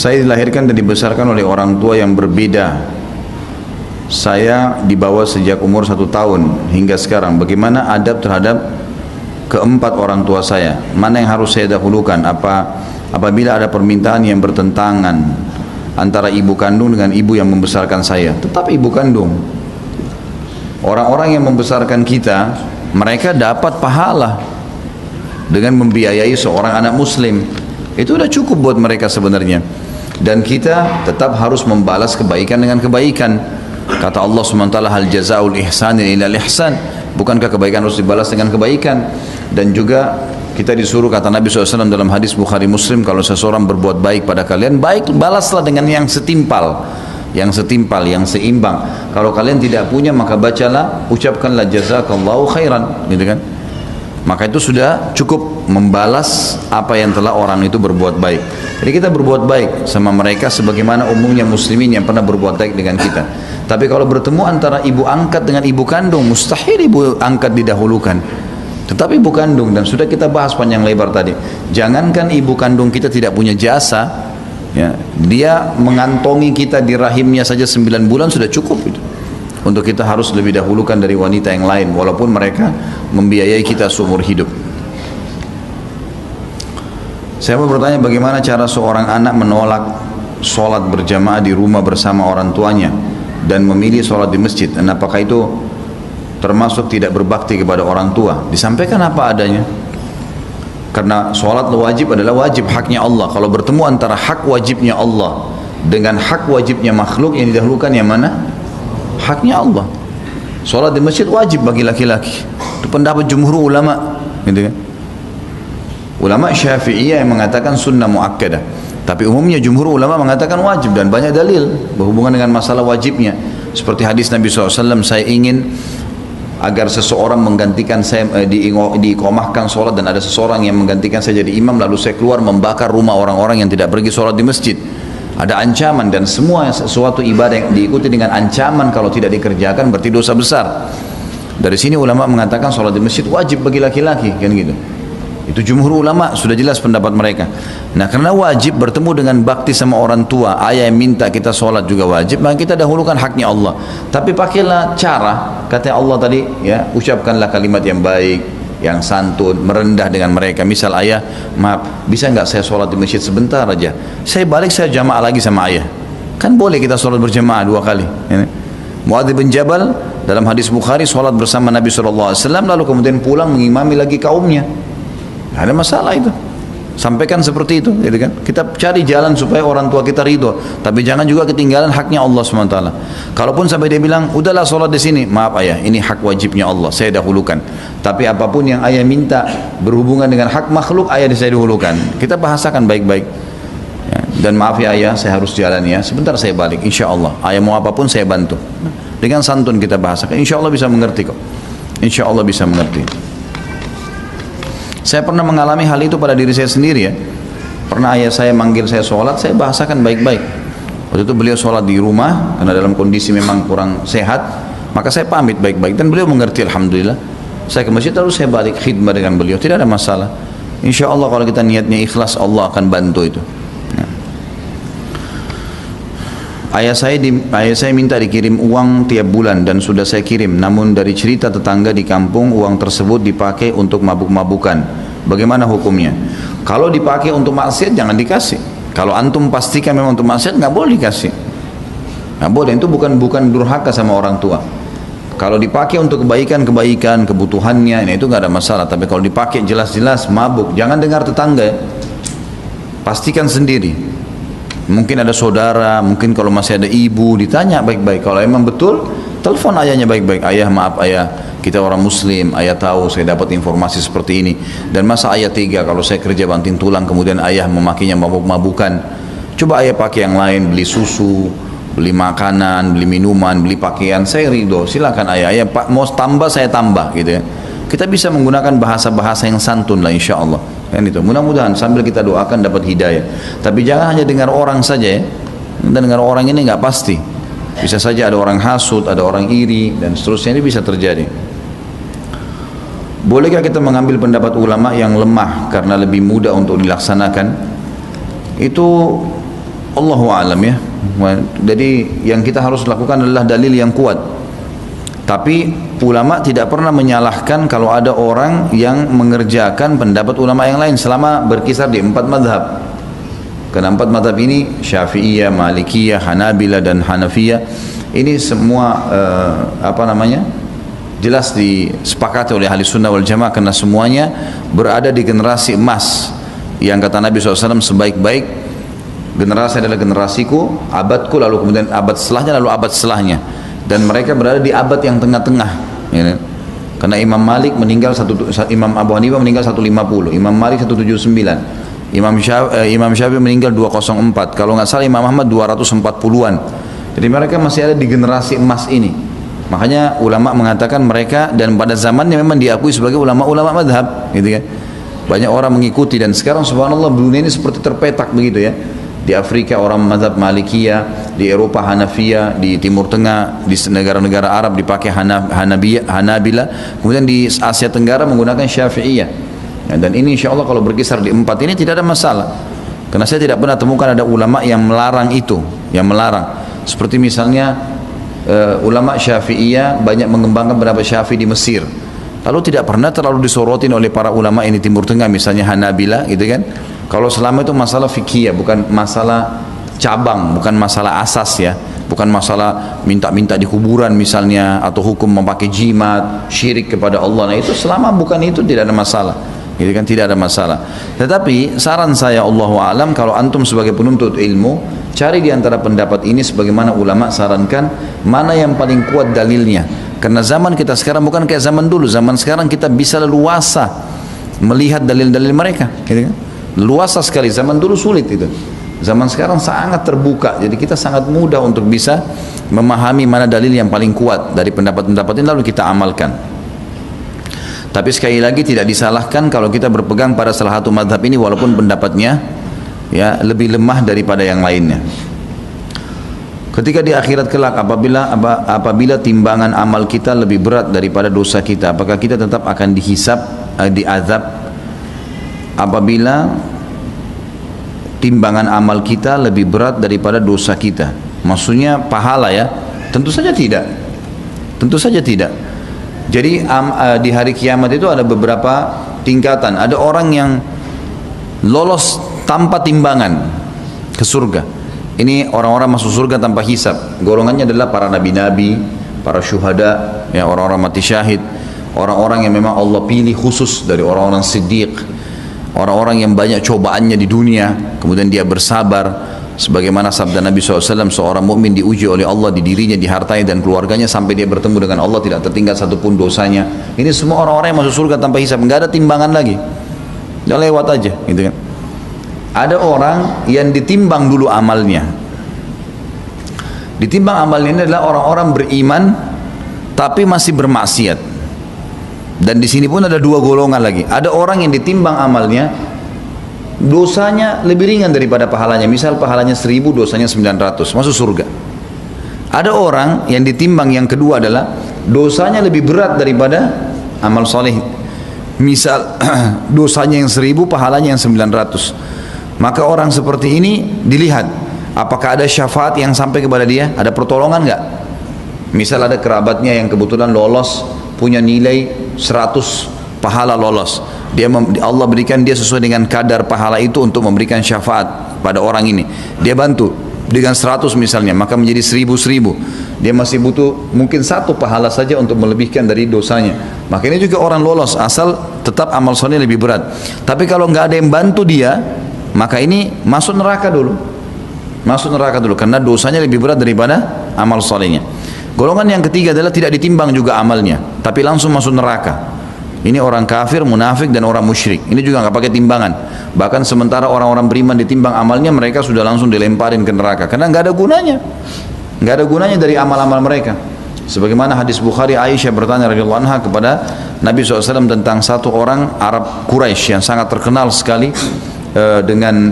Saya dilahirkan dan dibesarkan oleh orang tua yang berbeda. Saya dibawa sejak umur 1 tahun hingga sekarang. Bagaimana adab terhadap keempat orang tua saya? Mana yang harus saya dahulukan? Apabila ada permintaan yang bertentangan antara ibu kandung dengan ibu yang membesarkan saya, tetap ibu kandung. Orang-orang yang membesarkan kita, mereka dapat pahala dengan membiayai seorang anak muslim. Itu udah cukup buat mereka sebenarnya. Dan kita tetap harus membalas kebaikan dengan kebaikan. Kata Allah SWT, hal jazaul ihsani illa ihsan. Bukankah kebaikan harus dibalas dengan kebaikan? Dan juga kita disuruh, kata Nabi SAW dalam hadis Bukhari Muslim, kalau seseorang berbuat baik pada kalian, baik balaslah dengan yang setimpal, yang seimbang. Kalau kalian tidak punya, maka bacalah, ucapkanlah jazakallahu khairan, gitu kan? Maka itu sudah cukup membalas apa yang telah orang itu berbuat baik. Jadi kita berbuat baik sama mereka sebagaimana umumnya muslimin yang pernah berbuat baik dengan kita. Tapi kalau bertemu antara ibu angkat dengan ibu kandung, mustahil ibu angkat didahulukan, tetapi ibu kandung. Dan sudah kita bahas panjang lebar tadi. Jangankan ibu kandung kita tidak punya jasa, ya, dia mengantongi kita di rahimnya saja 9 bulan sudah cukup itu. Untuk kita harus lebih dahulukan dari wanita yang lain, walaupun mereka membiayai kita seumur hidup. Saya mau bertanya, bagaimana cara seorang anak menolak sholat berjamaah di rumah bersama orang tuanya dan memilih sholat di masjid? Dan apakah itu termasuk tidak berbakti kepada orang tua? Disampaikan apa adanya. Karena sholat wajib adalah wajib, haknya Allah. Kalau bertemu antara hak wajibnya Allah dengan hak wajibnya makhluk, yang didahulukan yang mana? Haknya Allah. Sholat di masjid wajib bagi laki-laki. Itu pendapat jumhur ulama, gitu kan? Ulama Syafi'iyah yang mengatakan sunnah muakkadah. Tapi umumnya jumhur ulama mengatakan wajib, dan banyak dalil berhubungan dengan masalah wajibnya. Seperti hadis Nabi SAW, saya ingin agar seseorang menggantikan saya, diiqamahkan sholat, dan ada seseorang yang menggantikan saya jadi imam, lalu saya keluar membakar rumah orang-orang yang tidak pergi sholat di masjid. Ada ancaman, dan semua sesuatu ibadah yang diikuti dengan ancaman kalau tidak dikerjakan berarti dosa besar. Dari sini ulama mengatakan sholat di masjid wajib bagi laki-laki, kan gitu. Itu jumhur ulama, sudah jelas pendapat mereka. Nah, karena wajib bertemu dengan bakti sama orang tua, ayah yang minta kita sholat juga wajib, maka kita dahulukan haknya Allah. Tapi pakailah cara, kata Allah tadi, ya, ucapkanlah kalimat yang baik, yang santun, merendah dengan mereka. Misal ayah, maaf, bisa nggak saya sholat di masjid sebentar aja, saya balik saya jamaah lagi sama ayah. Kan boleh kita sholat berjamaah 2 kali. Muadz bin Jabal dalam hadis Bukhari sholat bersama Nabi SAW, lalu kemudian pulang mengimami lagi kaumnya. Nggak ada masalah itu. Sampaikan seperti itu, gitu kan? Kita cari jalan supaya orang tua kita ridho, tapi jangan juga ketinggalan haknya Allah SWT. Kalaupun sampai dia bilang, udahlah sholat di sini, maaf ayah, ini hak wajibnya Allah, saya dahulukan. Tapi apapun yang ayah minta berhubungan dengan hak makhluk, ayah saya dahulukan. Kita bahasakan baik-baik. Ya, dan maaf ya ayah, saya harus jalan ya, sebentar saya balik, insya Allah. Ayah mau apapun saya bantu. Dengan santun kita bahasakan, insya Allah bisa mengerti kok. Insya Allah bisa mengerti. Saya pernah mengalami hal itu pada diri saya sendiri, ya. Pernah ayah saya manggil saya sholat, saya bahasakan baik-baik. Waktu itu beliau sholat di rumah karena dalam kondisi memang kurang sehat, maka saya pamit baik-baik dan beliau mengerti, alhamdulillah. Saya ke masjid lalu saya balik khidmah dengan beliau, tidak ada masalah. Insya Allah kalau kita niatnya ikhlas, Allah akan bantu itu. Ya. Ayah saya minta dikirim uang tiap bulan dan sudah saya kirim, namun dari cerita tetangga di kampung uang tersebut dipakai untuk mabuk-mabukan. Bagaimana hukumnya? Kalau dipakai untuk maksiat jangan dikasih. Kalau antum pastikan memang untuk maksiat, nggak boleh dikasih. Nggak boleh, itu bukan durhaka sama orang tua. Kalau dipakai untuk kebaikan, kebutuhannya, ini itu nggak ada masalah. Tapi kalau dipakai jelas-jelas mabuk, jangan dengar tetangga, ya. Pastikan sendiri. Mungkin ada saudara, mungkin kalau masih ada ibu, ditanya baik-baik. Kalau emang betul, telepon ayahnya baik-baik. Ayah, maaf ayah, kita orang muslim, ayah tahu saya dapat informasi seperti ini. Dan masa ayah tega kalau saya kerja banting tulang, kemudian ayah memakainya mabuk-mabukan. Coba ayah pakai yang lain, beli susu, beli makanan, beli minuman, beli pakaian, saya ridho, silakan ayah. Ayah mau tambah, saya tambah, gitu ya. Kita bisa menggunakan bahasa-bahasa yang santun lah, insya Allah. Kan itu. Mudah-mudahan sambil kita doakan dapat hidayah. Tapi jangan hanya dengar orang saja, ya. Kita dengar orang ini nggak pasti. Bisa saja ada orang hasut, ada orang iri, dan seterusnya, ini bisa terjadi. Bolehkah kita mengambil pendapat ulama yang lemah karena lebih mudah untuk dilaksanakan? Itu Allahu a'lam ya. Jadi yang kita harus lakukan adalah dalil yang kuat. Tapi ulama tidak pernah menyalahkan kalau ada orang yang mengerjakan pendapat ulama yang lain selama berkisar di 4 madhab. Karena 4 madhab ini Syafi'iyah, Malikiyah, Hanabila dan Hanafiyah ini semua jelas disepakati oleh ahli sunnah wal jamaah, karena semuanya berada di generasi emas yang kata Nabi SAW sebaik-baik generasi adalah generasiku, abadku, lalu kemudian abad setelahnya, lalu abad setelahnya, dan mereka berada di abad yang tengah-tengah ya. Karena Imam Malik meninggal Imam Abu Hanifah meninggal 150, Imam Malik 179, Imam Syafi'i meninggal 204, kalau nggak salah Imam Ahmad 240-an. Jadi mereka masih ada di generasi emas ini. Makanya ulama mengatakan mereka, dan pada zamannya memang diakui sebagai ulama-ulama madhab gitu kan. Banyak orang mengikuti, dan sekarang subhanallah dunia ini seperti terpetak begitu ya. Di Afrika orang madhab Malikiyah, di Eropa Hanafiyah, di Timur Tengah, di negara-negara Arab dipakai Hanabila, kemudian di Asia Tenggara menggunakan Syafi'iyah. Ya, dan ini insya Allah kalau berkisar di 4 ini tidak ada masalah. Karena saya tidak pernah temukan ada ulama yang melarang itu, yang melarang. Seperti misalnya ulama Syafi'iyah banyak mengembangkan pendapat Syafi'i di Mesir, lalu tidak pernah terlalu disorotin oleh para ulama ini Timur Tengah, misalnya Hanabila gitu kan. Kalau selama itu masalah fikih, bukan masalah cabang, bukan masalah asas ya, bukan masalah minta-minta di kuburan misalnya, atau hukum memakai jimat, syirik kepada Allah. Nah itu selama bukan itu tidak ada masalah gitu kan, tidak ada masalah. Tetapi saran saya Allahu a'lam, kalau antum sebagai penuntut ilmu, cari di antara pendapat ini sebagaimana ulama sarankan, mana yang paling kuat dalilnya. Karena zaman kita sekarang bukan kayak zaman dulu. Zaman sekarang kita bisa leluasa melihat dalil-dalil mereka gitu kan? Luasa sekali. Zaman dulu sulit itu. Zaman sekarang sangat terbuka, jadi kita sangat mudah untuk bisa memahami mana dalil yang paling kuat dari pendapat-pendapat ini, lalu kita amalkan. Tapi sekali lagi tidak disalahkan kalau kita berpegang pada salah satu madhab ini walaupun pendapatnya ya lebih lemah daripada yang lainnya. Ketika di akhirat kelak apabila timbangan amal kita lebih berat daripada dosa kita, apakah kita tetap akan dihisab, diazab? Apabila timbangan amal kita lebih berat daripada dosa kita, maksudnya pahala ya? Tentu saja tidak. Tentu saja tidak. Jadi di hari kiamat itu ada beberapa tingkatan. Ada orang yang lolos tanpa timbangan ke surga. Ini orang-orang masuk surga tanpa hisab. Golongannya adalah para nabi-nabi, para syuhada, ya orang-orang mati syahid, orang-orang yang memang Allah pilih khusus dari orang-orang siddiq, orang-orang yang banyak cobaannya di dunia, kemudian dia bersabar. Sebagaimana sabda Nabi SAW, seorang mukmin diuji oleh Allah di dirinya, di hartanya dan keluarganya sampai dia bertemu dengan Allah tidak tertinggal satupun dosanya. Ini semua orang-orang yang masuk surga tanpa hisab, nggak ada timbangan lagi, udah lewat aja, gitu kan. Ada orang yang ditimbang dulu amalnya. Ditimbang amalnya ini adalah orang-orang beriman tapi masih bermaksiat. Dan di sini pun ada dua golongan lagi. Ada orang yang ditimbang amalnya, dosanya lebih ringan daripada pahalanya. Misal pahalanya 1000, dosanya 900, masuk surga. Ada orang yang ditimbang yang kedua adalah dosanya lebih berat daripada amal soleh. Misal dosanya yang 1000, pahalanya yang 900. Maka orang seperti ini dilihat apakah ada syafaat yang sampai kepada dia, ada pertolongan nggak? Misal ada kerabatnya yang kebetulan lolos, punya nilai 100 pahala lolos, Allah berikan dia sesuai dengan kadar pahala itu untuk memberikan syafaat pada orang ini. Dia bantu dengan 100 misalnya, maka menjadi 1000. Dia masih butuh mungkin 1 pahala saja untuk melebihkan dari dosanya. Maka ini juga orang lolos, asal tetap amal soleh lebih berat. Tapi kalau nggak ada yang bantu dia, maka ini masuk neraka dulu. Masuk neraka dulu karena dosanya lebih berat daripada amal solehnya. Golongan yang ketiga adalah tidak ditimbang juga amalnya, tapi langsung masuk neraka. Ini orang kafir, munafik dan orang musyrik. Ini juga nggak pakai timbangan. Bahkan sementara orang-orang beriman ditimbang amalnya, mereka sudah langsung dilemparin ke neraka karena nggak ada gunanya. Nggak ada gunanya dari amal-amal mereka. Sebagaimana hadis Bukhari, Aisyah bertanya radhiyallahu anha kepada Nabi SAW tentang satu orang Arab Quraisy yang sangat terkenal sekali dengan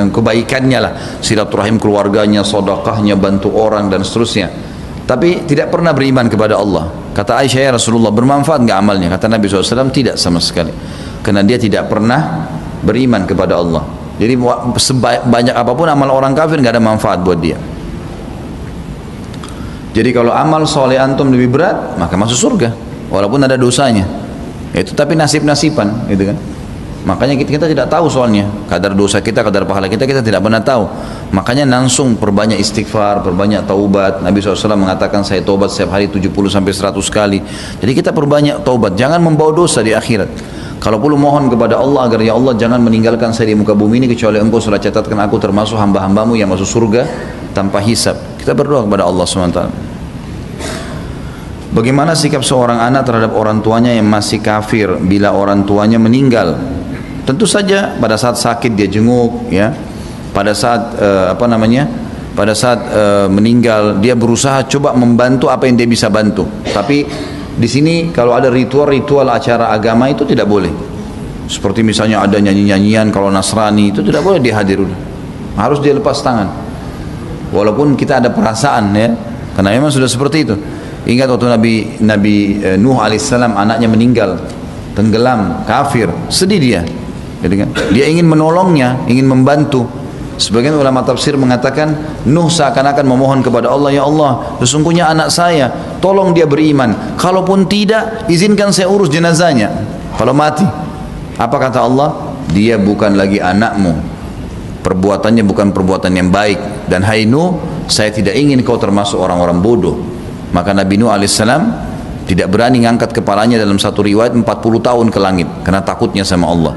kebaikannya lah, silaturahim keluarganya, sedekahnya, bantu orang dan seterusnya. Tapi tidak pernah beriman kepada Allah. Kata Aisyah, ya Rasulullah, bermanfaat nggak amalnya? Kata Nabi SAW, tidak sama sekali. Karena dia tidak pernah beriman kepada Allah. Jadi banyak apapun amal orang kafir nggak ada manfaat buat dia. Jadi kalau amal soleh antum lebih berat, maka masuk surga, walaupun ada dosanya. Itu tapi nasib-nasiban, gitu kan. Makanya kita tidak tahu soalnya kadar dosa kita, kadar pahala kita tidak pernah tahu. Makanya langsung perbanyak istighfar, perbanyak taubat. Nabi SAW mengatakan saya taubat setiap hari 70 sampai 100 kali. Jadi kita perbanyak taubat, jangan membawa dosa di akhirat. Kalau perlu mohon kepada Allah agar ya Allah jangan meninggalkan saya di muka bumi ini kecuali engkau sudah catatkan aku termasuk hamba-hambamu yang masuk surga tanpa hisab. Kita berdoa kepada Allah SWT. Bagaimana sikap seorang anak terhadap orang tuanya yang masih kafir bila orang tuanya meninggal? Tentu saja pada saat sakit dia jenguk, ya. Pada saat meninggal dia berusaha coba membantu apa yang dia bisa bantu. Tapi di sini kalau ada ritual-ritual acara agama itu tidak boleh. Seperti misalnya ada nyanyi-nyanyian kalau Nasrani itu tidak boleh dihadir. Harus dia lepas tangan. Walaupun kita ada perasaan, ya, karena memang sudah seperti itu. Ingat waktu Nabi Nuh alaihissalam anaknya meninggal, tenggelam, kafir, sedih dia. Dia ingin menolongnya, ingin membantu. Sebagian ulama tafsir mengatakan Nuh seakan-akan memohon kepada Allah, ya Allah, sesungguhnya anak saya, tolong dia beriman. Kalaupun tidak, izinkan saya urus jenazahnya. Kalau mati, apa kata Allah? Dia bukan lagi anakmu. Perbuatannya bukan perbuatan yang baik. Dan hai Nuh, saya tidak ingin kau termasuk orang-orang bodoh. Maka Nabi Nuh alaihissalam tidak berani mengangkat kepalanya dalam satu riwayat 40 tahun ke langit karena takutnya sama Allah.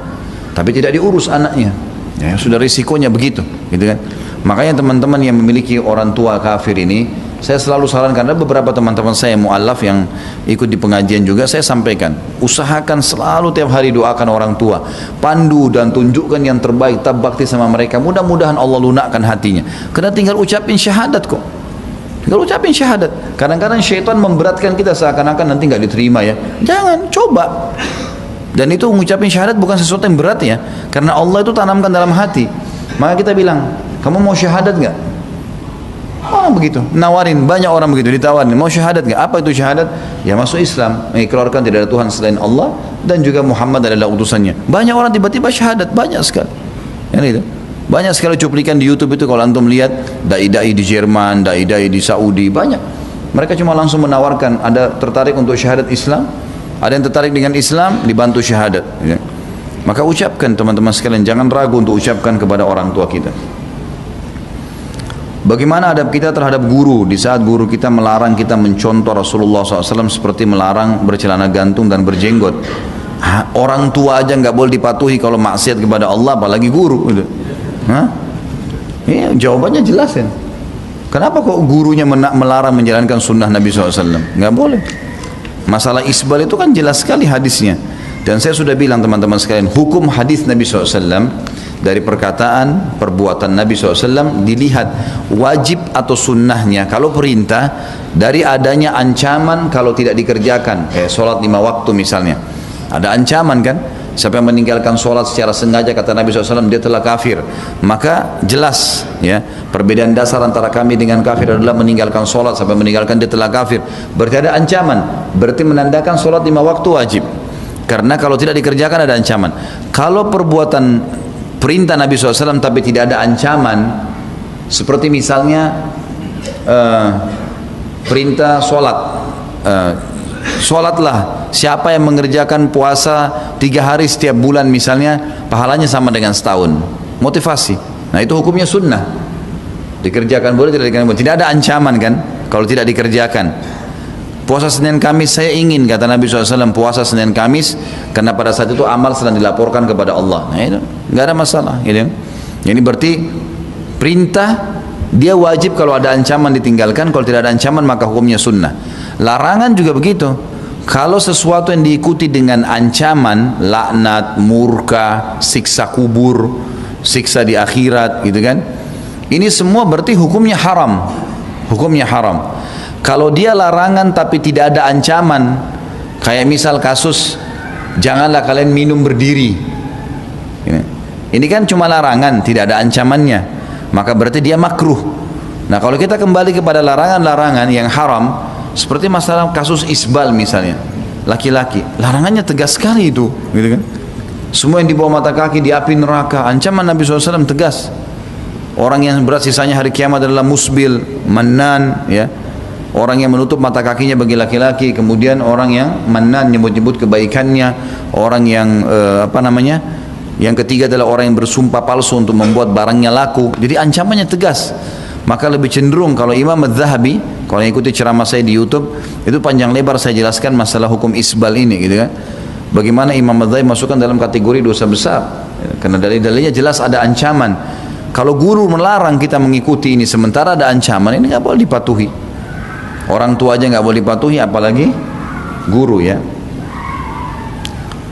Tapi tidak diurus anaknya, ya, sudah risikonya begitu, gitu kan. Makanya teman-teman yang memiliki orang tua kafir ini, saya selalu sarankan, ada beberapa teman-teman saya mu'allaf yang ikut di pengajian juga, saya sampaikan, usahakan selalu tiap hari doakan orang tua, pandu dan tunjukkan yang terbaik, tabbakti sama mereka, mudah-mudahan Allah lunakkan hatinya. Karena tinggal ucapin syahadat kok, tinggal ucapin syahadat. Kadang-kadang syaitan memberatkan kita seakan-akan nanti nggak diterima, ya. Jangan, coba. Dan itu mengucapin syahadat bukan sesuatu yang berat, ya, karena Allah itu tanamkan dalam hati. Maka kita bilang, kamu mau syahadat nggak? Orang begitu, nawarin, banyak orang begitu ditawarin, mau syahadat nggak? Apa itu syahadat? Ya masuk Islam, mengikrarkan tidak ada Tuhan selain Allah dan juga Muhammad adalah utusannya. Banyak orang tiba-tiba syahadat, banyak sekali. Yang itu, banyak sekali cuplikan di YouTube itu kalau antum lihat dai-dai di Jerman, dai-dai di Saudi, banyak. Mereka cuma langsung menawarkan, ada tertarik untuk syahadat Islam, ada yang tertarik dengan Islam, dibantu syahadat, ya. Maka ucapkan teman-teman sekalian, jangan ragu untuk ucapkan kepada orang tua kita. Bagaimana adab kita terhadap guru di saat guru kita melarang kita mencontoh Rasulullah SAW seperti melarang bercelana gantung dan berjenggot? Orang tua aja nggak boleh dipatuhi kalau maksiat kepada Allah, apalagi guru. Ya, jawabannya jelas, ya. Kenapa kok gurunya melarang menjalankan sunnah Nabi SAW? Nggak boleh. Masalah isbal itu kan jelas sekali hadisnya. Dan saya sudah bilang teman-teman sekalian, hukum hadis Nabi SAW dari perkataan, perbuatan Nabi SAW dilihat wajib atau sunnahnya. Kalau perintah, dari adanya ancaman kalau tidak dikerjakan, sholat 5 waktu misalnya, ada ancaman kan. Siapa yang meninggalkan sholat secara sengaja, kata Nabi SAW, dia telah kafir. Maka jelas, ya, perbedaan dasar antara kami dengan kafir adalah meninggalkan sholat sampai meninggalkan dia telah kafir. Berarti ada ancaman, berarti menandakan sholat 5 waktu wajib. Karena kalau tidak dikerjakan ada ancaman. Kalau perbuatan perintah Nabi SAW tapi tidak ada ancaman, seperti misalnya perintah sholat, sholatlah, siapa yang mengerjakan puasa 3 hari setiap bulan misalnya, pahalanya sama dengan setahun. Motivasi. Nah itu hukumnya sunnah. Dikerjakan boleh, tidak dikerjakan boleh. Tidak ada ancaman kan kalau tidak dikerjakan. Puasa Senin Kamis saya ingin, kata Nabi SAW, puasa Senin Kamis karena pada saat itu amal sedang dilaporkan kepada Allah. Nah itu nggak ada masalah, gitu. Jadi berarti perintah dia wajib kalau ada ancaman ditinggalkan, kalau tidak ada ancaman maka hukumnya sunnah. Larangan juga begitu. Kalau sesuatu yang diikuti dengan ancaman, laknat, murka, siksa kubur, siksa di akhirat, gitu kan? Ini semua berarti hukumnya haram. Hukumnya haram. Kalau dia larangan tapi tidak ada ancaman, kayak misal kasus janganlah kalian minum berdiri, ini kan cuma larangan, tidak ada ancamannya, maka berarti dia makruh. Nah kalau kita kembali kepada larangan-larangan yang haram, seperti masalah kasus isbal misalnya, laki-laki, larangannya tegas sekali itu, gitu kan? Semua yang di bawah mata kaki di api neraka. Ancaman Nabi SAW tegas. Orang yang berat sisanya hari kiamat adalah musbil, mannan, ya. Orang yang menutup mata kakinya bagi laki-laki, kemudian orang yang mannan, nyebut-nyebut kebaikannya, orang yang yang ketiga adalah orang yang bersumpah palsu untuk membuat barangnya laku. Jadi ancamannya tegas. Maka lebih cenderung kalau Imam Az-Zahabi, kalau yang ikuti ceramah saya di YouTube, itu panjang lebar saya jelaskan masalah hukum isbal ini, gitu kan. Bagaimana Imam Az-Zahabi masukkan dalam kategori dosa besar, karena dalil-dalilnya jelas ada ancaman. Kalau guru melarang kita mengikuti ini sementara ada ancaman, ini nggak boleh dipatuhi. Orang tua aja nggak boleh dipatuhi, apalagi guru, ya.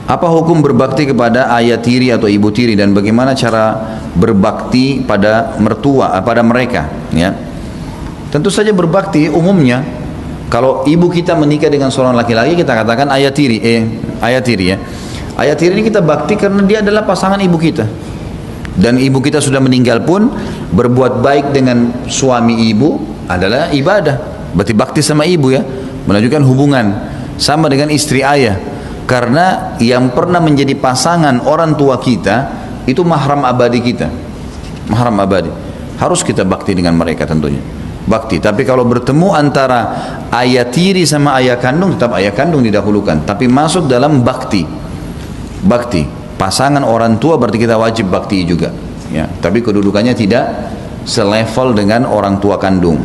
Apa hukum berbakti kepada ayah tiri atau ibu tiri dan bagaimana cara berbakti pada mertua, pada mereka, ya? Tentu saja berbakti umumnya. Kalau ibu kita menikah dengan seorang laki-laki, kita katakan ayah tiri, ayah tiri, ya. Ayah tiri ini kita bakti karena dia adalah pasangan ibu kita. Dan ibu kita sudah meninggal pun berbuat baik dengan suami ibu adalah ibadah. Berarti bakti sama ibu, ya, menunjukkan hubungan. Sama dengan istri ayah. Karena yang pernah menjadi pasangan orang tua kita itu mahram abadi kita. Mahram abadi. Harus kita bakti dengan mereka tentunya. Bakti. Tapi kalau bertemu antara ayah tiri sama ayah kandung, tetap ayah kandung didahulukan. Tapi masuk dalam bakti. Bakti. Pasangan orang tua berarti kita wajib bakti juga, ya. Tapi kedudukannya tidak selevel dengan orang tua kandung.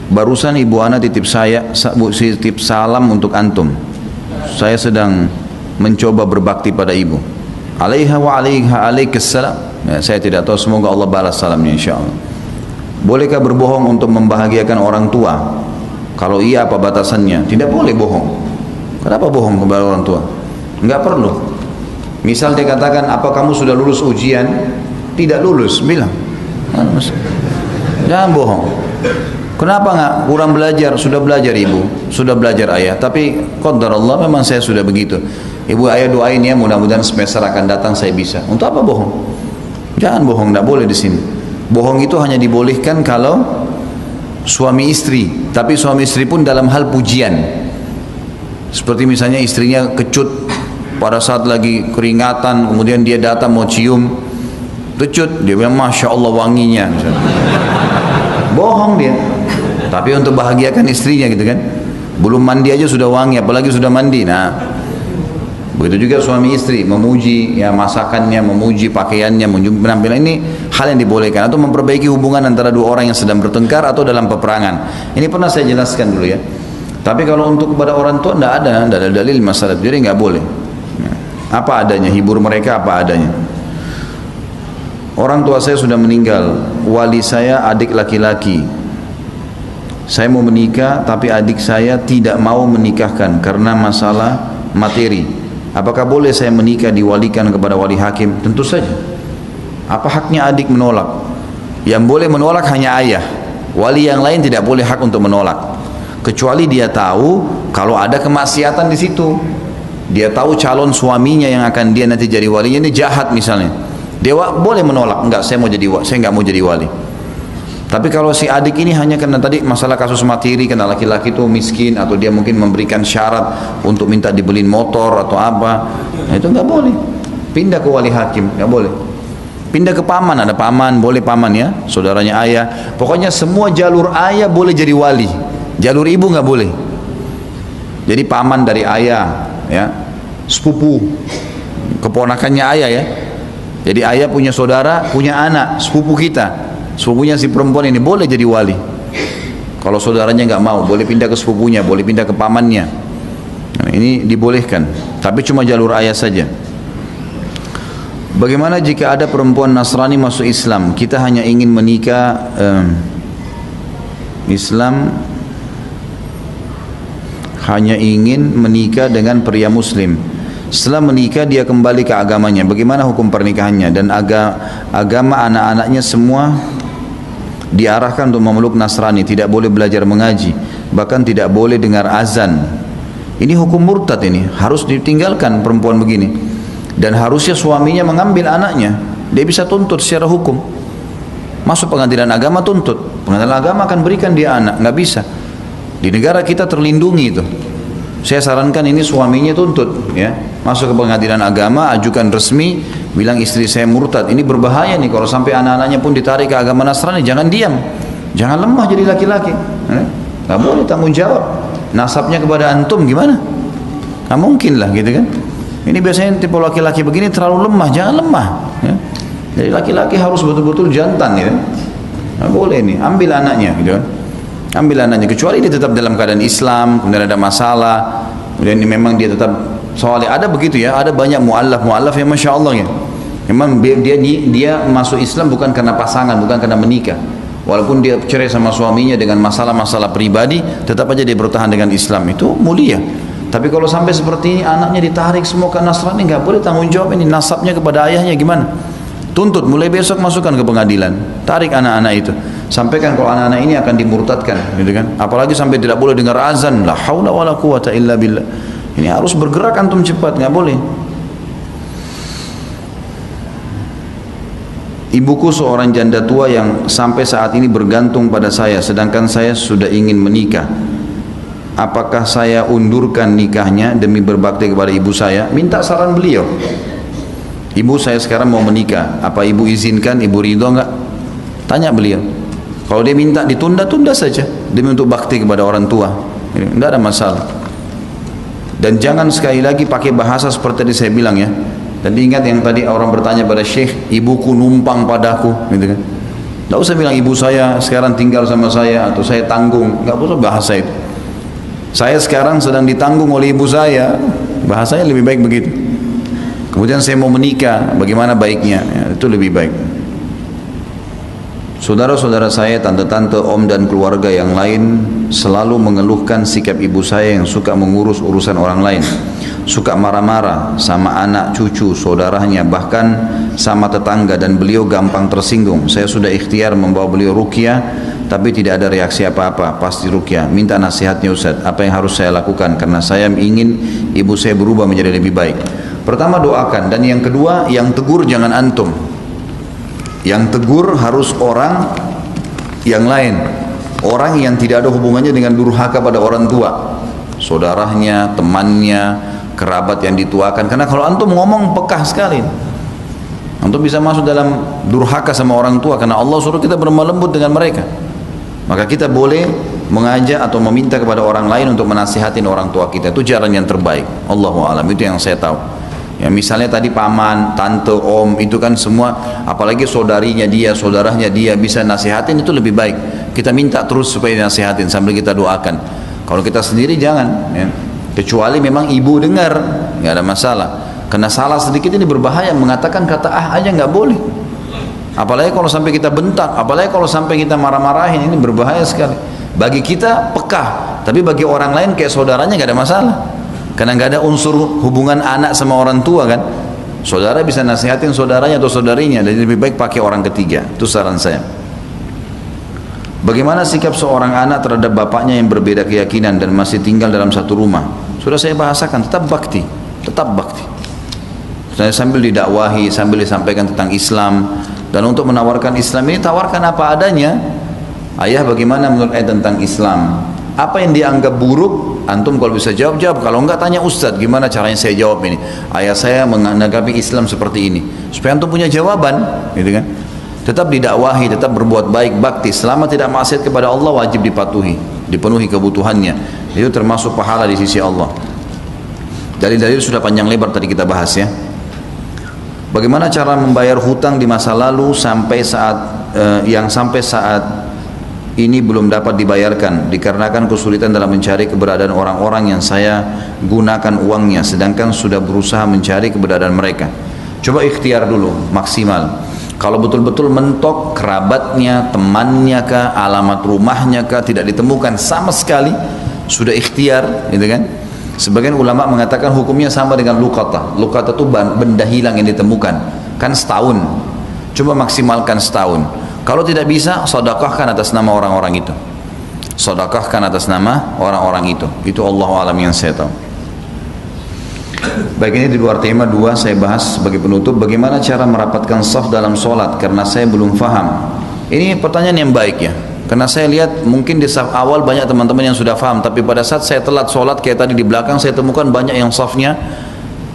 Barusan ibu ana titip salam untuk antum. Saya sedang mencoba berbakti pada ibu. Alaiha wa alaikassalam. Ya, saya tidak tahu, semoga Allah balas salamnya insyaallah. Bolehkah berbohong untuk membahagiakan orang tua? Kalau iya, apa batasannya? Tidak boleh bohong. Kenapa bohong kepada orang tua? Enggak perlu. Misal dia katakan, apa kamu sudah lulus ujian? Tidak lulus, bilang. Jangan bohong. Kenapa enggak? Kurang belajar. Sudah belajar ibu, sudah belajar ayah. Tapi qadar Allah, memang saya sudah begitu. Ibu ayah doain ya, mudah-mudahan semester akan datang saya bisa. Untuk apa bohong? Jangan bohong, enggak boleh di sini. Bohong itu hanya dibolehkan kalau suami istri, tapi suami istri pun dalam hal pujian. Seperti misalnya istrinya kecut pada saat lagi keringatan, kemudian dia datang mau cium, kecut, dia bilang Masya Allah wanginya, misalnya. Bohong dia. Tapi untuk bahagiakan istrinya, gitu kan. Belum mandi aja sudah wangi, apalagi sudah mandi. Nah, begitu juga suami istri, memuji ya masakannya, memuji pakaiannya, memuji penampilan, ini hal yang dibolehkan. Atau memperbaiki hubungan antara dua orang yang sedang bertengkar atau dalam peperangan. Ini pernah saya jelaskan dulu, ya. Tapi kalau untuk kepada orang tua tidak ada dalil masalah, jadi nggak boleh. Apa adanya, hibur mereka apa adanya. Orang tua saya sudah meninggal, wali saya adik laki-laki. Saya mau menikah tapi adik saya tidak mau menikahkan karena masalah materi. Apakah boleh saya menikah diwalikan kepada wali hakim? Tentu saja. Apa haknya adik menolak? Yang boleh menolak hanya ayah. Wali yang lain tidak boleh hak untuk menolak. Kecuali dia tahu kalau ada kemaksiatan di situ. Dia tahu calon suaminya yang akan dia nanti jadi walinya ini jahat misalnya. Dia boleh menolak. Enggak, saya enggak mau jadi wali. Tapi kalau si adik ini hanya karena tadi masalah kasus materi, karena laki-laki itu miskin atau dia mungkin memberikan syarat untuk minta dibeliin motor atau apa, nah itu nggak boleh. Pindah ke wali hakim, nggak boleh. Pindah ke paman, ada paman, boleh paman ya, saudaranya ayah. Pokoknya semua jalur ayah boleh jadi wali, jalur ibu nggak boleh. Jadi paman dari ayah, ya, sepupu, keponakannya ayah ya. Jadi ayah punya saudara, punya anak, sepupu kita. Sepupunya si perempuan ini boleh jadi wali. Kalau saudaranya nggak mau, boleh pindah ke sepupunya, boleh pindah ke pamannya. Nah, ini dibolehkan, tapi cuma jalur ayah saja. Bagaimana jika ada perempuan Nasrani masuk Islam? Kita hanya ingin menikah Islam, hanya ingin menikah dengan pria Muslim. Setelah menikah dia kembali ke agamanya. Bagaimana hukum pernikahannya? Dan agama anak-anaknya semua diarahkan untuk memeluk Nasrani, tidak boleh belajar mengaji, bahkan tidak boleh dengar azan. Ini hukum murtad, ini harus ditinggalkan perempuan begini. Dan harusnya suaminya mengambil anaknya. Dia bisa tuntut secara hukum. Masuk pengadilan agama tuntut. Pengadilan agama akan berikan dia anak, nggak bisa. Di negara kita terlindungi itu. Saya sarankan ini suaminya tuntut, ya, masuk ke pengadilan agama, ajukan resmi, bilang istri saya murtad. Ini berbahaya nih kalau sampai anak-anaknya pun ditarik ke agama Nasrani. Jangan diam, jangan lemah jadi laki-laki. Nggak boleh tanggung jawab. Nasabnya kepada antum gimana? Nggak mungkin lah, gitu kan? Ini biasanya tipe laki-laki begini terlalu lemah, jangan lemah. Ya. Jadi laki-laki harus betul-betul jantan, ya. Nggak boleh nih, ambil anaknya, gitu kan? Ambil anaknya, kecuali dia tetap dalam keadaan Islam, kemudian ada masalah, kemudian memang dia tetap, soalnya ada begitu ya, ada banyak mu'allaf yang Masya Allah ya, memang dia masuk Islam bukan karena pasangan, bukan karena menikah, walaupun dia cerai sama suaminya dengan masalah-masalah pribadi, tetap aja dia bertahan dengan Islam, itu mulia. Tapi kalau sampai seperti ini, anaknya ditarik semua ke Nasrani, nggak boleh tanggung jawab ini, nasabnya kepada ayahnya gimana? Tuntut, mulai besok masukkan ke pengadilan, tarik anak-anak itu, sampaikan kalau anak-anak ini akan dimurtadkan, gitu kan? Apalagi sampai tidak boleh dengar azan, la haula wala quwata illa billah. Ini harus bergerak antum cepat, nggak boleh. Ibuku seorang janda tua yang sampai saat ini bergantung pada saya, sedangkan saya sudah ingin menikah. Apakah saya undurkan nikahnya demi berbakti kepada ibu saya? Minta saran beliau. Ibu saya sekarang mau menikah, apa ibu izinkan, ibu ridho enggak? Tanya beliau. Kalau dia minta ditunda, tunda saja demi untuk bakti kepada orang tua, enggak ada masalah. Dan jangan sekali lagi pakai bahasa seperti tadi saya bilang ya. Dan ingat yang tadi orang bertanya pada Syekh, ibuku numpang padaku, gitu kan? Enggak usah bilang ibu saya sekarang tinggal sama saya atau saya tanggung, enggak usah bahasa itu. Saya sekarang sedang ditanggung oleh ibu saya, bahasanya lebih baik begitu. Kemudian saya mau menikah, bagaimana baiknya? Ya, itu lebih baik. Saudara-saudara saya, tante-tante, om dan keluarga yang lain selalu mengeluhkan sikap ibu saya yang suka mengurus urusan orang lain, suka marah-marah sama anak, cucu, saudaranya, bahkan sama tetangga, dan beliau gampang tersinggung. Saya sudah ikhtiar membawa beliau ruqyah, tapi tidak ada reaksi apa-apa. Pasti ruqyah. Minta nasihatnya Ustaz, apa yang harus saya lakukan? Karena saya ingin ibu saya berubah menjadi lebih baik. Pertama doakan, dan yang kedua, yang tegur jangan antum. Yang tegur harus orang yang lain, orang yang tidak ada hubungannya dengan durhaka pada orang tua, saudaranya, temannya, kerabat yang dituakan. Karena kalau antum ngomong pekah sekali, antum bisa masuk dalam durhaka sama orang tua, karena Allah suruh kita berlemah lembut dengan mereka. Maka kita boleh mengajak atau meminta kepada orang lain untuk menasihatin orang tua kita. Itu jalan yang terbaik. Allahu a'lam, itu yang saya tahu. Ya, misalnya tadi paman, tante, om, itu kan semua, apalagi saudarinya dia, saudaranya dia, bisa nasihatin, itu lebih baik. Kita minta terus supaya nasihatin sambil kita doakan. Kalau kita sendiri jangan, ya. Kecuali memang ibu dengar, nggak ada masalah. Karena salah sedikit ini berbahaya, mengatakan kata aja nggak boleh. Apalagi kalau sampai kita bentak, apalagi kalau sampai kita marah-marahin, ini berbahaya sekali. Bagi kita pekah, tapi bagi orang lain kayak saudaranya nggak ada masalah. Karena nggak ada unsur hubungan anak sama orang tua kan. Saudara bisa nasihatin saudaranya atau saudarinya, dan lebih baik pakai orang ketiga. Itu saran saya. Bagaimana sikap seorang anak terhadap bapaknya yang berbeda keyakinan dan masih tinggal dalam satu rumah? Sudah saya bahasakan, tetap bakti, tetap bakti. Saya sambil didakwahi, sambil disampaikan tentang Islam, dan untuk menawarkan Islam ini tawarkan apa adanya. Ayah, bagaimana menurut ayah tentang Islam? Apa yang dianggap buruk, antum kalau bisa jawab, kalau enggak tanya Ustadz, gimana caranya saya jawab ini? Ayah saya menanggapi Islam seperti ini, supaya antum punya jawaban, gitu kan? Tetap didakwahi, tetap berbuat baik, bakti, selama tidak maksiat kepada Allah, wajib dipatuhi, dipenuhi kebutuhannya. Itu termasuk pahala di sisi Allah. Dalil-dalil sudah panjang lebar tadi kita bahas ya. Bagaimana cara membayar hutang di masa lalu sampai saat ini belum dapat dibayarkan dikarenakan kesulitan dalam mencari keberadaan orang-orang yang saya gunakan uangnya, sedangkan sudah berusaha mencari keberadaan mereka. Coba ikhtiar dulu maksimal. Kalau betul-betul mentok kerabatnya, temannya kah, alamat rumahnya kah tidak ditemukan sama sekali, sudah ikhtiar, gitu kan? Sebagian ulama mengatakan hukumnya sama dengan luqata. Luqata itu benda hilang yang ditemukan, kan setahun. Coba maksimalkan setahun. Kalau tidak bisa, sedekahkan atas nama orang-orang itu. Sedekahkan atas nama orang-orang itu. Itu Allahu a'lam yang saya tahu. Baik, ini di luar tema 2 saya bahas sebagai penutup. Bagaimana cara merapatkan shaf dalam sholat? Karena saya belum faham. Ini pertanyaan yang baik ya. Karena saya lihat mungkin di saf awal banyak teman-teman yang sudah paham, tapi pada saat saya telat sholat kayak tadi di belakang, saya temukan banyak yang safnya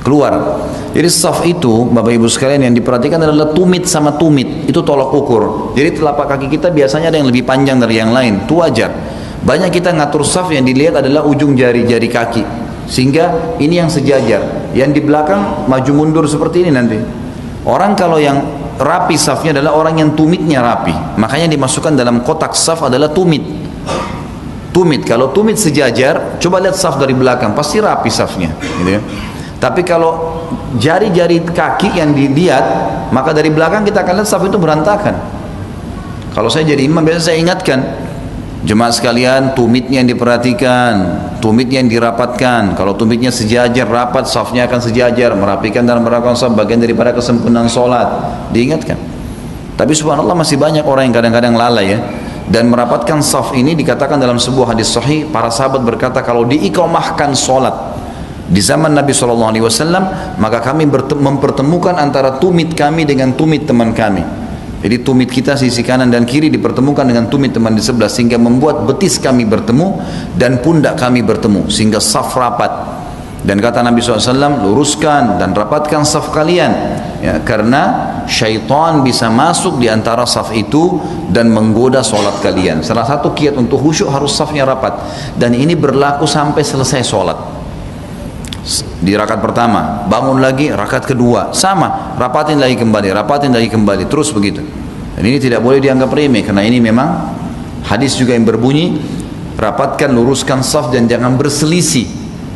keluar. Jadi saf itu Bapak Ibu sekalian yang diperhatikan adalah tumit sama tumit, itu tolak ukur. Jadi telapak kaki kita biasanya ada yang lebih panjang dari yang lain, itu wajar. Banyak kita ngatur saf yang dilihat adalah ujung jari-jari kaki, sehingga ini yang sejajar, yang di belakang maju mundur seperti ini nanti. Orang kalau yang rapi safnya adalah orang yang tumitnya rapi, makanya dimasukkan dalam kotak saf adalah tumit. Tumit, kalau tumit sejajar, coba lihat saf dari belakang, pasti rapi safnya, gitu ya. Tapi kalau jari-jari kaki yang dilihat, maka dari belakang kita akan lihat saf itu berantakan. Kalau saya jadi imam, biasa saya ingatkan jemaah sekalian, tumitnya yang diperhatikan, tumitnya yang dirapatkan. Kalau tumitnya sejajar, rapat, safnya akan sejajar, merapikan dan merapikan saf, bagian daripada kesempurnaan sholat, diingatkan. Tapi subhanallah masih banyak orang yang kadang-kadang lalai ya. Dan merapatkan saf ini dikatakan dalam sebuah hadis sahih, para sahabat berkata kalau diiqamahkan sholat di zaman Nabi SAW, maka kami mempertemukan antara tumit kami dengan tumit teman kami. Jadi tumit kita sisi kanan dan kiri dipertemukan dengan tumit teman di sebelah, sehingga membuat betis kami bertemu dan pundak kami bertemu, sehingga saf rapat. Dan kata Nabi SAW, luruskan dan rapatkan saf kalian, ya, karena syaitan bisa masuk di antara saf itu dan menggoda sholat kalian. Salah satu kiat untuk khusyuk harus safnya rapat, dan ini berlaku sampai selesai sholat. Di rakaat pertama, bangun lagi, rakaat kedua, sama, rapatin lagi kembali, terus begitu. Dan ini tidak boleh dianggap remeh, karena ini memang hadis juga yang berbunyi, rapatkan, luruskan saf dan jangan berselisih,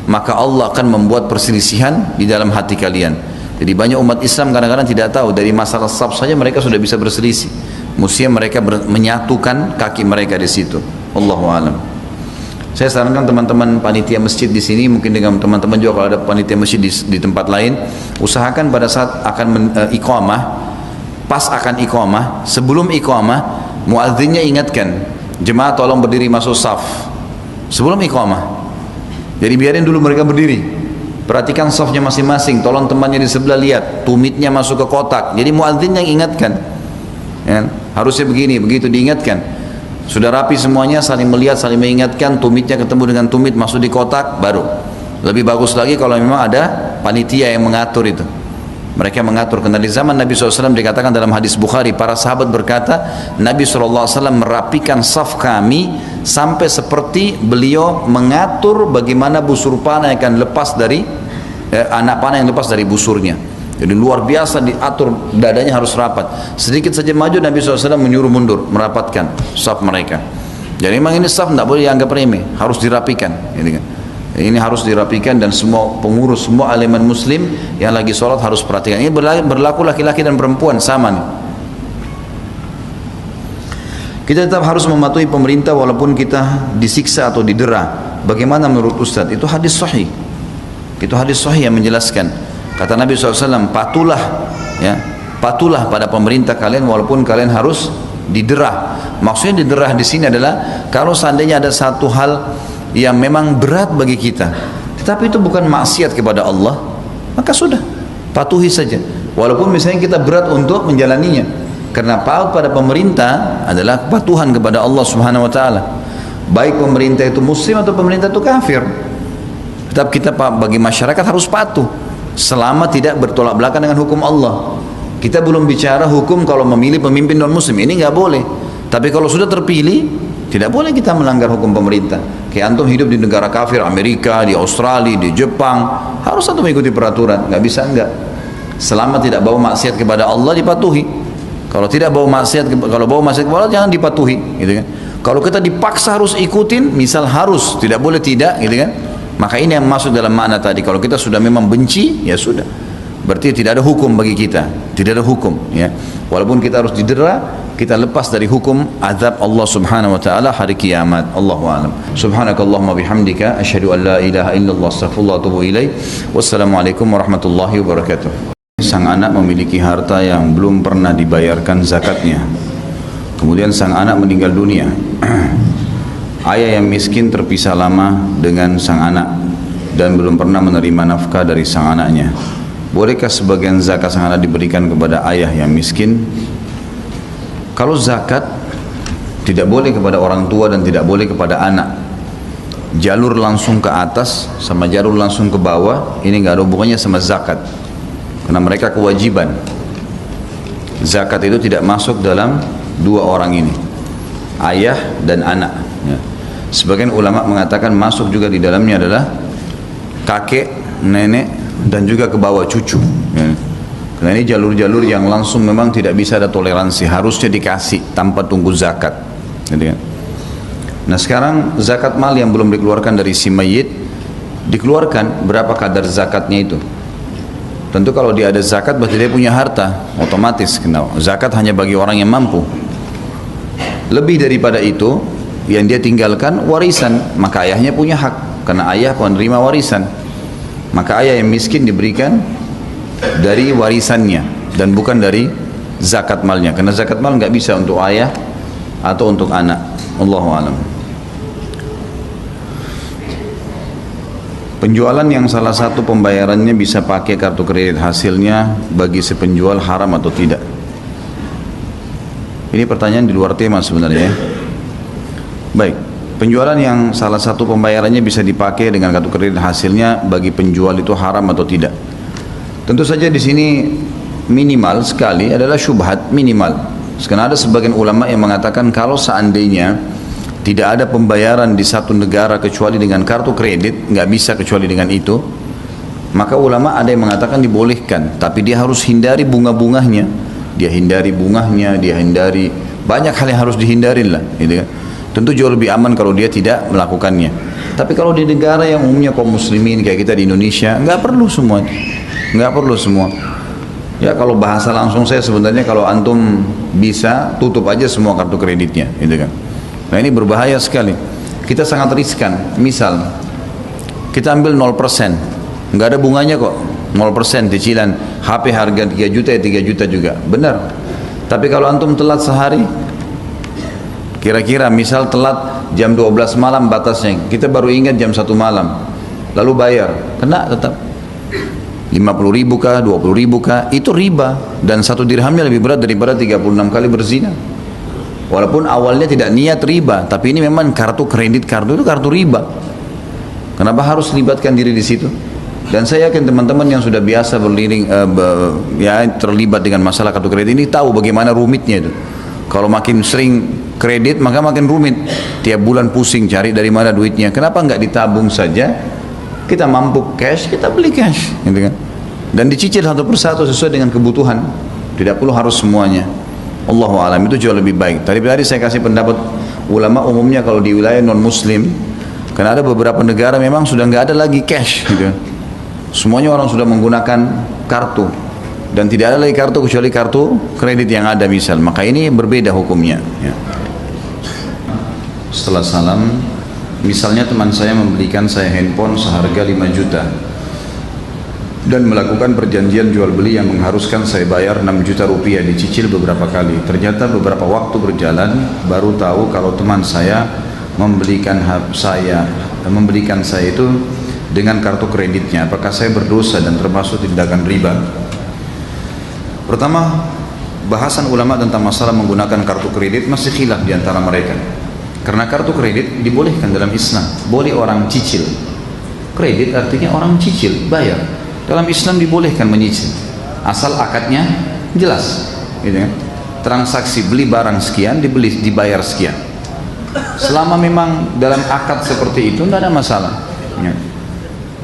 maka Allah akan membuat perselisihan di dalam hati kalian. Jadi banyak umat Islam kadang-kadang tidak tahu, dari masalah saf saja mereka sudah bisa berselisih. Mestinya mereka menyatukan kaki mereka di situ. Allahu a'lam. Saya sarankan teman-teman panitia masjid di sini, mungkin dengan teman-teman juga kalau ada panitia masjid di tempat lain, usahakan pada saat akan iqamah, pas akan iqamah, sebelum iqamah, muadzinnya ingatkan, jemaah tolong berdiri masuk saf sebelum iqamah. Jadi biarin dulu mereka berdiri, perhatikan safnya masing-masing, tolong temannya di sebelah lihat, tumitnya masuk ke kotak. Jadi muadzin yang ingatkan, ya, harusnya begini, begitu diingatkan. Sudah rapi semuanya, saling melihat, saling mengingatkan, tumitnya ketemu dengan tumit, masuk di kotak, baru. Lebih bagus lagi kalau memang ada panitia yang mengatur itu. Mereka mengatur, karena di zaman Nabi SAW dikatakan dalam hadis Bukhari, para sahabat berkata, Nabi SAW merapikan saf kami sampai seperti beliau mengatur bagaimana busur panah yang akan lepas dari, anak panah yang lepas dari busurnya. Jadi luar biasa diatur, dadanya harus rapat. Sedikit saja maju Nabi SAW menyuruh mundur, merapatkan saf mereka. Jadi memang ini saf tidak boleh dianggap remeh, harus dirapikan. Ini harus dirapikan, dan semua pengurus, semua elemen muslim yang lagi sholat harus perhatikan. Ini berlaku laki-laki dan perempuan sama nih. Kita tetap harus mematuhi pemerintah walaupun kita disiksa atau didera. Bagaimana menurut Ustadz? Itu hadis sahih. Itu hadis sahih yang menjelaskan. Kata Nabi SAW, patulah pada pemerintah kalian walaupun kalian harus diderah. Maksudnya diderah di sini adalah kalau seandainya ada satu hal yang memang berat bagi kita, tetapi itu bukan maksiat kepada Allah, maka sudah, patuhi saja. Walaupun misalnya kita berat untuk menjalaninya, karena paut pada pemerintah adalah kepatuhan kepada Allah Subhanahu Wa Taala. Baik pemerintah itu muslim atau pemerintah itu kafir, tetap kita bagi masyarakat harus patuh. Selama tidak bertolak belakang dengan hukum Allah. Kita belum bicara hukum kalau memilih pemimpin non muslim, ini nggak boleh. Tapi kalau sudah terpilih, tidak boleh kita melanggar hukum pemerintah. Kayak antum hidup di negara kafir, Amerika, di Australia, di Jepang, harus antum mengikuti peraturan, nggak bisa enggak. Selama tidak bawa maksiat kepada Allah, dipatuhi. Kalau tidak bawa maksiat, kalau bawa maksiat kepada Allah, jangan dipatuhi, gitu kan. Kalau kita dipaksa harus ikutin, misal harus, tidak boleh tidak, gitu kan. Maka ini yang masuk dalam makna tadi. Kalau kita sudah memang benci, ya sudah, berarti tidak ada hukum bagi kita, tidak ada hukum, ya. Walaupun kita harus didera, kita lepas dari hukum azab Allah Subhanahu Wa Taala hari kiamat. Allahu a'lam. Subhanakallahumma bihamdika, asyhadu an la ilaha illallah, astaghfirullah wa atubu ilaik. Wassalamualaikum warahmatullahi wabarakatuh. Sang anak memiliki harta yang belum pernah dibayarkan zakatnya. Kemudian sang anak meninggal dunia. Ayah yang miskin terpisah lama dengan sang anak dan belum pernah menerima nafkah dari sang anaknya. Bolehkah sebagian zakat sang anak diberikan kepada ayah yang miskin? Kalau zakat Tidak boleh kepada orang tua dan tidak boleh kepada anak. Jalur langsung ke atas sama jalur langsung ke bawah ini nggak ada hubungannya sama zakat, karena mereka kewajiban. Zakat itu tidak masuk dalam dua orang ini, ayah dan anak. Ya. Sebagian ulama mengatakan masuk juga di dalamnya adalah kakek, nenek, dan juga ke bawah cucu. Ya. Karena ini jalur-jalur yang langsung memang tidak bisa ada toleransi, harusnya dikasih tanpa tunggu zakat. Gitu kan? Nah sekarang zakat mal yang belum dikeluarkan dari si mayit dikeluarkan, berapa kadar zakatnya itu? Tentu kalau dia ada zakat berarti dia punya harta, otomatis kenal. Zakat hanya bagi orang yang mampu. Lebih daripada itu yang dia tinggalkan warisan, maka ayahnya punya hak, karena ayah penerima warisan. Maka ayah yang miskin diberikan dari warisannya dan bukan dari zakat malnya, karena zakat mal nggak bisa untuk ayah atau untuk anak. Allahu a'lam. Penjualan yang salah satu pembayarannya bisa pakai kartu kredit, hasilnya bagi si penjual haram atau tidak? Ini pertanyaan di luar tema sebenarnya. Baik, penjualan yang salah satu pembayarannya bisa dipakai dengan kartu kredit, hasilnya bagi penjual itu haram atau tidak? Tentu saja di sini minimal sekali adalah syubhat minimal. Karena ada sebagian ulama yang mengatakan kalau seandainya tidak ada pembayaran di satu negara kecuali dengan kartu kredit, nggak bisa kecuali dengan itu, maka ulama ada yang mengatakan dibolehkan, tapi dia harus hindari bunga-bunganya, dia hindari bunganya, dia hindari banyak hal yang harus dihindarin lah, gitu kan. Tentu jauh lebih aman kalau dia tidak melakukannya. Tapi kalau di negara yang umumnya kaum muslimin kayak kita di Indonesia, nggak perlu semua, nggak perlu semua. Ya kalau bahasa langsung saya sebenarnya kalau antum bisa tutup aja semua kartu kreditnya, gitu kan. Nah ini berbahaya sekali. Kita sangat riskan. Misal kita ambil 0%, nggak ada bunganya kok, 0% cicilan. HP harga 3 juta ya 3 juta juga, benar. Tapi kalau antum telat sehari, kira-kira misal telat jam 12 malam batasnya, kita baru ingat jam 1 malam, lalu bayar, kena tetap. 50 ribu kah, 20 ribu kah, itu riba, dan 1 dirhamnya lebih berat daripada 36 kali berzina. Walaupun awalnya tidak niat riba, tapi ini memang kartu kredit, kartu itu kartu riba. Kenapa harus libatkan diri di situ? Dan saya yakin teman-teman yang sudah biasa terlibat dengan masalah kartu kredit ini tahu bagaimana rumitnya itu. Kalau makin sering kredit maka makin rumit. Tiap bulan pusing cari dari mana duitnya. Kenapa nggak ditabung saja? Kita mampu cash, kita beli cash, gitu kan? Dan dicicil satu persatu sesuai dengan kebutuhan. Tidak perlu harus semuanya. Allahu a'lam, itu jauh lebih baik. Tadi saya kasih pendapat ulama umumnya kalau di wilayah non muslim, karena ada beberapa negara memang sudah nggak ada lagi cash, gitu. Semuanya orang sudah menggunakan kartu, dan tidak ada lagi kartu kecuali kartu kredit yang ada misal. Maka ini berbeda hukumnya. Ya. Setelah salam, misalnya teman saya membelikan saya handphone seharga 5 juta dan melakukan perjanjian jual beli yang mengharuskan saya bayar 6 juta rupiah, dicicil beberapa kali. Ternyata beberapa waktu berjalan baru tahu kalau teman saya membelikan saya itu dengan kartu kreditnya. Apakah saya berdosa dan termasuk tindakan riba? Pertama, bahasan ulama tentang masalah menggunakan kartu kredit masih khilaf di antara mereka. Karena kartu kredit dibolehkan dalam Islam, boleh orang cicil. Kredit artinya orang cicil, bayar. Dalam Islam dibolehkan menyicil, asal akadnya jelas, gitu kan? Transaksi beli barang sekian, dibayar sekian. Selama memang dalam akad seperti itu, tidak ada masalah. Ya.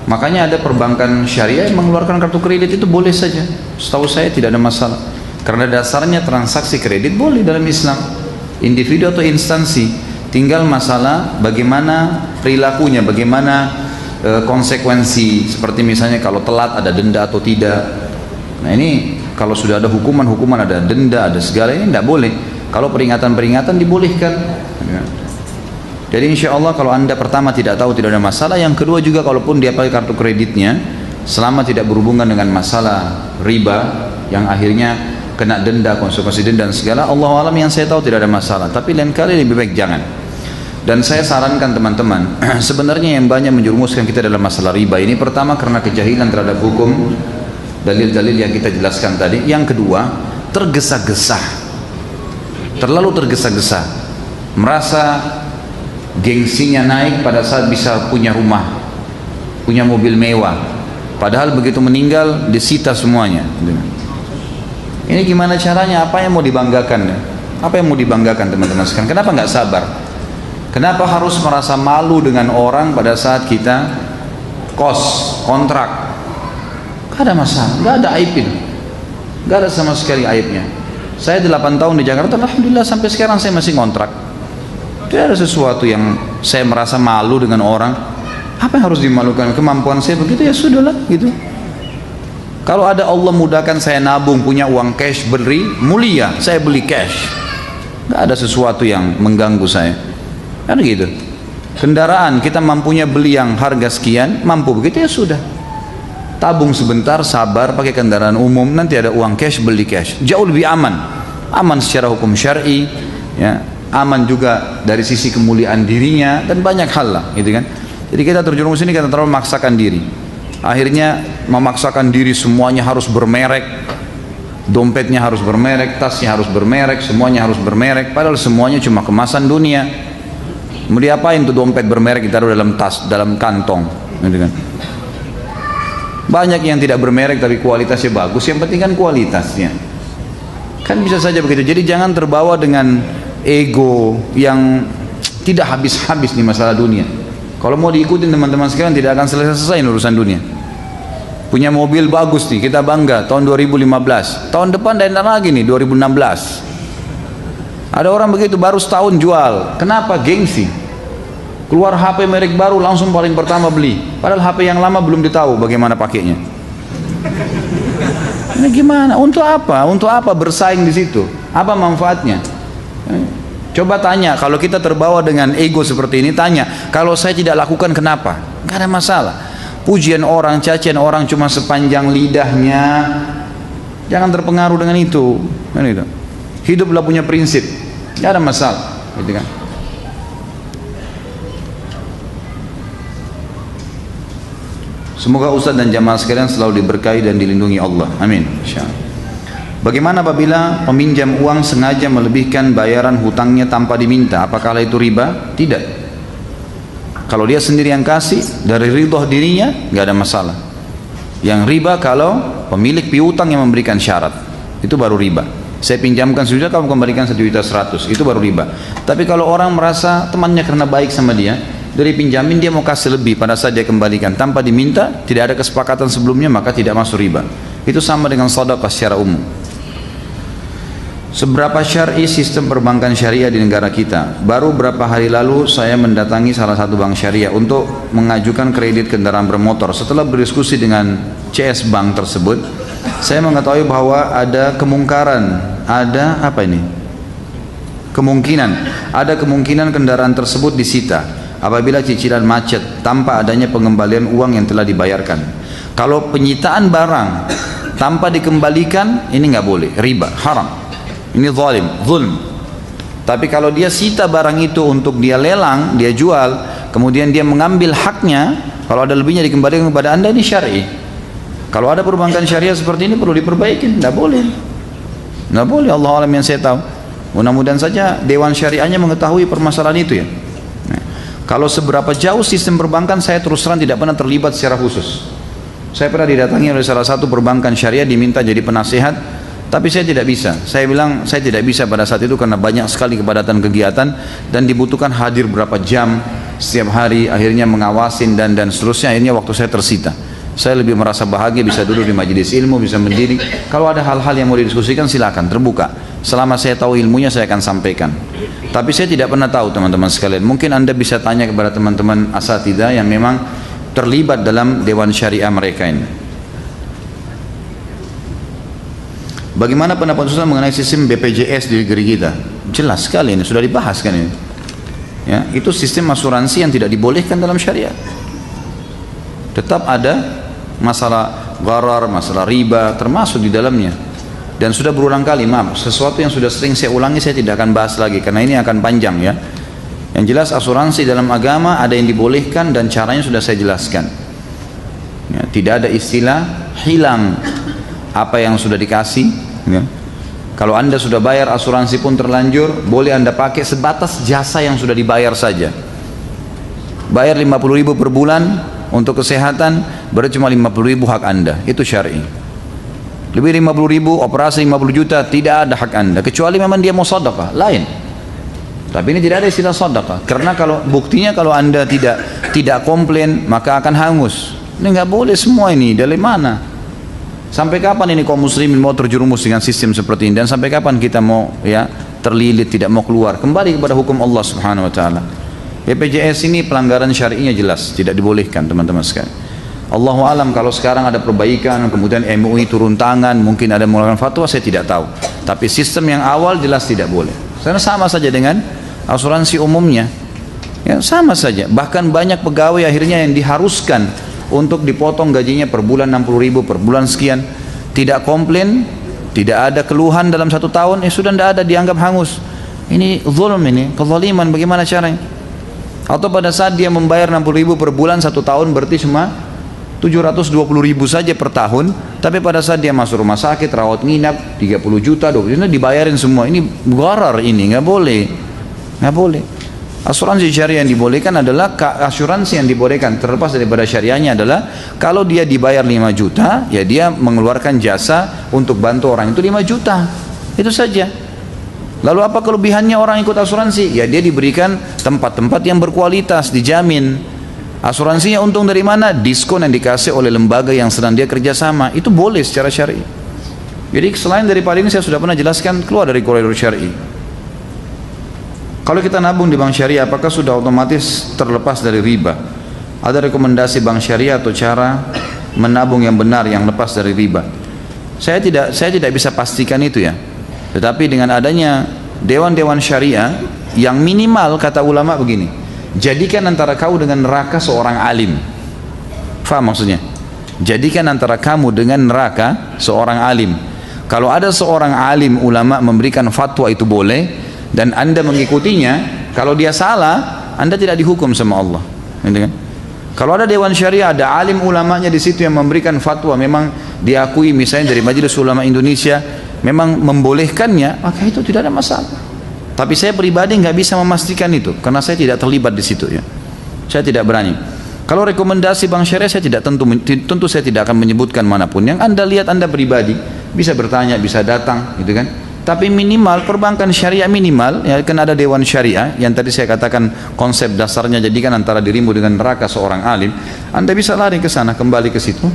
Makanya ada perbankan syariah yang mengeluarkan kartu kredit itu boleh saja. Setahu saya tidak ada masalah. Karena dasarnya transaksi kredit boleh dalam Islam, individu atau instansi. Tinggal masalah bagaimana perilakunya, bagaimana konsekuensi, seperti misalnya kalau telat ada denda atau tidak. Nah ini kalau sudah ada hukuman ada denda, ada segala, ini tidak boleh. Kalau peringatan dibolehkan. Jadi insya Allah kalau anda pertama tidak tahu tidak ada masalah. Yang kedua juga kalaupun dia pakai kartu kreditnya, selama tidak berhubungan dengan masalah riba yang akhirnya kena denda, konsekuensi denda dan segala, Allah alam yang saya tahu tidak ada masalah. Tapi lain kali lebih baik jangan. Dan saya sarankan teman-teman, sebenarnya yang banyak menjerumuskan kita dalam masalah riba ini, pertama karena kejahilan terhadap hukum, dalil-dalil yang kita jelaskan tadi. Yang kedua, tergesa-gesa, terlalu tergesa-gesa. merasa gengsinya naik pada saat bisa punya rumah, punya mobil mewah, padahal begitu meninggal disita semuanya. Ini gimana caranya? Apa yang mau dibanggakan? Apa yang mau dibanggakan teman-teman sekalian? Kenapa nggak sabar? Kenapa harus merasa malu dengan orang pada saat kita kontrak? Gak ada masalah, gak ada aib itu, gak ada sama sekali aibnya. Saya 8 tahun di Jakarta, alhamdulillah sampai sekarang saya masih kontrak. Tidak ada sesuatu yang saya merasa malu dengan orang. Apa yang harus dimalukan? Kemampuan saya begitu, ya sudahlah gitu. Kalau ada Allah mudahkan saya nabung, punya uang cash, beli mulia, saya beli cash. Gak ada sesuatu yang mengganggu saya. Kan gitu. Kendaraan kita mampunya beli yang harga sekian, mampu begitu, ya sudah. Tabung sebentar, sabar, pakai kendaraan umum, nanti ada uang cash, beli cash. Jauh lebih aman. Aman secara hukum syar'i, ya. Aman juga dari sisi kemuliaan dirinya dan banyak hal lah, gitu kan. Jadi kita terjerumus ini karena terlalu memaksakan diri. Akhirnya memaksakan diri semuanya harus bermerek, dompetnya harus bermerek, tasnya harus bermerek, semuanya harus bermerek, padahal semuanya cuma kemasan dunia. Mau diapain tuh dompet bermerek ditaruh dalam tas, dalam kantong, gitu kan. Banyak yang tidak bermerek tapi kualitasnya bagus, yang penting kan kualitasnya. Kan bisa saja begitu. Jadi jangan terbawa dengan ego yang tidak habis-habis di masalah dunia. Kalau mau diikutin teman-teman sekalian tidak akan selesai urusan dunia. Punya mobil bagus nih, kita bangga tahun 2015. Tahun depan dan lagi nih 2016. Ada orang begitu baru setahun jual. Kenapa? Gengsi. Keluar HP merek baru langsung paling pertama beli. Padahal HP yang lama belum ditahu bagaimana pakainya. Ini gimana? Untuk apa? Untuk apa bersaing di situ? Apa manfaatnya? Coba tanya, kalau kita terbawa dengan ego seperti ini, tanya, kalau saya tidak lakukan kenapa? Gak ada masalah. Pujian orang, cacian orang cuma sepanjang lidahnya. Jangan terpengaruh dengan itu. Hiduplah punya prinsip. Gak ada masalah, gitu kan? Semoga Ustaz dan jamaah sekalian selalu diberkahi dan dilindungi Allah. Amin. Insyaallah. Bagaimana apabila peminjam uang sengaja melebihkan bayaran hutangnya tanpa diminta? Apakah itu riba? Tidak. Kalau dia sendiri yang kasih dari ridho dirinya, nggak ada masalah. Yang riba kalau pemilik piutang yang memberikan syarat, itu baru riba. Saya pinjamkan 1 juta, kamu kembalikan 1.100.000, itu baru riba. Tapi kalau orang merasa temannya karena baik sama dia, dari pinjamin dia mau kasih lebih pada saat dia kembalikan tanpa diminta, tidak ada kesepakatan sebelumnya, maka tidak masuk riba. Itu sama dengan sedekah secara umum. Seberapa syar'i sistem perbankan syariah di negara kita? Baru berapa hari lalu saya mendatangi salah satu bank syariah untuk mengajukan kredit kendaraan bermotor. Setelah berdiskusi dengan CS Bank tersebut, saya mengetahui bahwa ada kemungkinan kendaraan tersebut disita apabila cicilan macet tanpa adanya pengembalian uang yang telah dibayarkan. Kalau penyitaan barang tanpa dikembalikan, ini nggak boleh, riba, haram. Ini zulm. Tapi kalau dia sita barang itu untuk dia lelang, dia jual, kemudian dia mengambil haknya, kalau ada lebihnya dikembalikan kepada Anda, ini syar'i. Kalau ada perbankan syariah seperti ini perlu diperbaiki, tidak boleh. Tidak boleh, Allah alam yang saya tahu. Mudah-mudahan saja Dewan Syariahnya mengetahui permasalahan itu ya. Nah, kalau seberapa jauh sistem perbankan, saya terus terang tidak pernah terlibat secara khusus. Saya pernah didatangi oleh salah satu perbankan syariah, diminta jadi penasehat. Tapi saya tidak bisa. Saya bilang saya tidak bisa pada saat itu karena banyak sekali kepadatan kegiatan dan dibutuhkan hadir berapa jam setiap hari, akhirnya mengawasin dan seterusnya. Akhirnya waktu saya tersita. Saya lebih merasa bahagia bisa duduk di majelis ilmu, bisa mendiri. Kalau ada hal-hal yang mau didiskusikan silakan, terbuka. Selama saya tahu ilmunya saya akan sampaikan. Tapi saya tidak pernah tahu teman-teman sekalian. Mungkin Anda bisa tanya kepada teman-teman asatidzah yang memang terlibat dalam dewan syariah mereka ini. Bagaimana pendapat Ustaz mengenai sistem BPJS di negeri kita? Jelas sekali ini, sudah dibahas kan ini. Ya, itu sistem asuransi yang tidak dibolehkan dalam syariat. Tetap ada masalah gharar, masalah riba termasuk di dalamnya. Dan sudah berulang kali, maaf, sesuatu yang sudah sering saya ulangi saya tidak akan bahas lagi karena ini akan panjang ya. Yang jelas asuransi dalam agama ada yang dibolehkan dan caranya sudah saya jelaskan. Ya, tidak ada istilah hilang apa yang sudah dikasih, ya. Kalau Anda sudah bayar asuransi pun terlanjur, boleh Anda pakai sebatas jasa yang sudah dibayar saja. Bayar 50.000 per bulan untuk kesehatan, berarti cuma 50.000 hak Anda, itu syar'i. Lebih 50.000, operasi 50 juta, tidak ada hak Anda, kecuali memang dia mau sedekah, lain. Tapi ini tidak ada istilah sedekah, karena kalau buktinya kalau Anda tidak komplain, maka akan hangus. Ini nggak boleh semua ini, dari mana? Sampai kapan ini kaum muslimin mau terjerumus dengan sistem seperti ini, dan sampai kapan kita mau terlilit tidak mau keluar? Kembali kepada hukum Allah Subhanahu wa taala. BPJS ini pelanggaran syar'inya jelas, tidak dibolehkan teman-teman sekalian. Allahu alam kalau sekarang ada perbaikan, kemudian MUI turun tangan, mungkin ada mengeluarkan fatwa, saya tidak tahu. Tapi sistem yang awal jelas tidak boleh. Karena sama saja dengan asuransi umumnya. Ya, sama saja. Bahkan banyak pegawai akhirnya yang diharuskan untuk dipotong gajinya per bulan 60.000 per bulan sekian, tidak komplain, tidak ada keluhan dalam 1 tahun, sudah tidak ada, dianggap hangus. Ini zulm, ini kezaliman, bagaimana caranya? Atau pada saat dia membayar 60.000 per bulan 1 tahun, berarti cuma 720.000 saja per tahun, tapi pada saat dia masuk rumah sakit, rawat nginap 30 juta, 20 juta dibayarin semua. Ini gharar, ini nggak boleh, nggak boleh. Asuransi syariah yang dibolehkan adalah asuransi yang dibolehkan terlepas daripada syariahnya adalah kalau dia dibayar 5 juta, ya dia mengeluarkan jasa untuk bantu orang itu 5 juta, itu saja. Lalu apa kelebihannya orang ikut asuransi? Ya dia diberikan tempat-tempat yang berkualitas, dijamin. Asuransinya untung dari mana? Diskon yang dikasih oleh lembaga yang sedang dia kerjasama, itu boleh secara syar'i. Jadi selain daripada ini saya sudah pernah jelaskan, keluar dari koridor syar'i. Kalau kita nabung di bank syariah, apakah sudah otomatis terlepas dari riba? Ada rekomendasi bank syariah atau cara menabung yang benar yang lepas dari riba? Saya tidak bisa pastikan itu ya. Tetapi dengan adanya dewan-dewan syariah yang minimal kata ulama begini, jadikan antara kau dengan neraka seorang alim. Faham maksudnya? Jadikan antara kamu dengan neraka seorang alim. Kalau ada seorang alim ulama memberikan fatwa itu boleh, dan Anda mengikutinya, kalau dia salah, Anda tidak dihukum sama Allah. Kalau ada dewan syariah, ada alim ulamanya di situ yang memberikan fatwa, memang diakui misalnya dari Majelis Ulama Indonesia, memang membolehkannya, maka itu tidak ada masalah. Tapi saya pribadi nggak bisa memastikan itu, karena saya tidak terlibat di situ ya. Saya tidak berani. Kalau rekomendasi bank syariah, saya tidak tentu saya tidak akan menyebutkan manapun. Yang Anda lihat Anda pribadi, bisa bertanya, bisa datang, gitu kan? Tapi minimal perbankan syariah minimal ya, kan ada dewan syariah yang tadi saya katakan konsep dasarnya jadikan antara dirimu dengan neraka seorang alim. Anda bisa lari ke sana, kembali ke situ.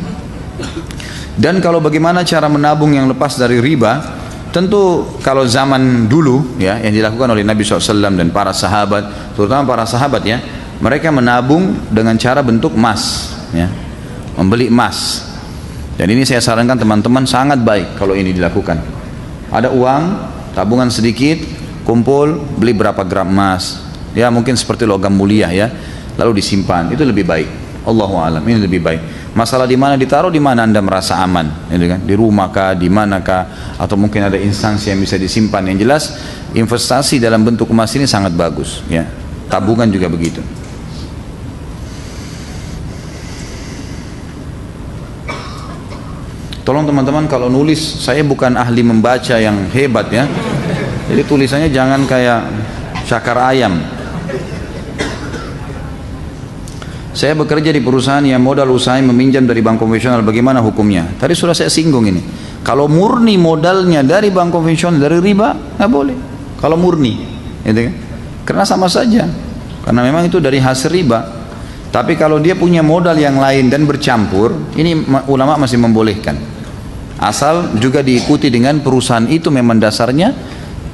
Dan kalau bagaimana cara menabung yang lepas dari riba, tentu kalau zaman dulu ya yang dilakukan oleh Nabi SAW dan para sahabat, terutama para sahabat ya, mereka menabung dengan cara bentuk emas ya, membeli emas. Dan ini saya sarankan teman-teman, sangat baik kalau ini dilakukan. Ada uang, tabungan sedikit, kumpul, beli berapa gram emas, ya mungkin seperti logam mulia ya, lalu disimpan, itu lebih baik. Allahu a'lam, ini lebih baik. Masalah di mana ditaruh, di mana Anda merasa aman, gitu kan? Di rumah kah, di mana kah, atau mungkin ada instansi yang bisa disimpan. Yang jelas, investasi dalam bentuk emas ini sangat bagus, ya. Tabungan juga begitu. Tolong teman-teman kalau nulis, saya bukan ahli membaca yang hebat ya. Jadi tulisannya jangan kayak cakar ayam. Saya bekerja di perusahaan yang modal usaha meminjam dari bank konvensional, bagaimana hukumnya? Tadi sudah saya singgung ini. Kalau murni modalnya dari bank konvensional, dari riba, nggak boleh. Kalau murni, gitu kan? Karena sama saja. Karena memang itu dari hasil riba. Tapi kalau dia punya modal yang lain dan bercampur, ini ulama masih membolehkan. Asal juga diikuti dengan perusahaan itu memang dasarnya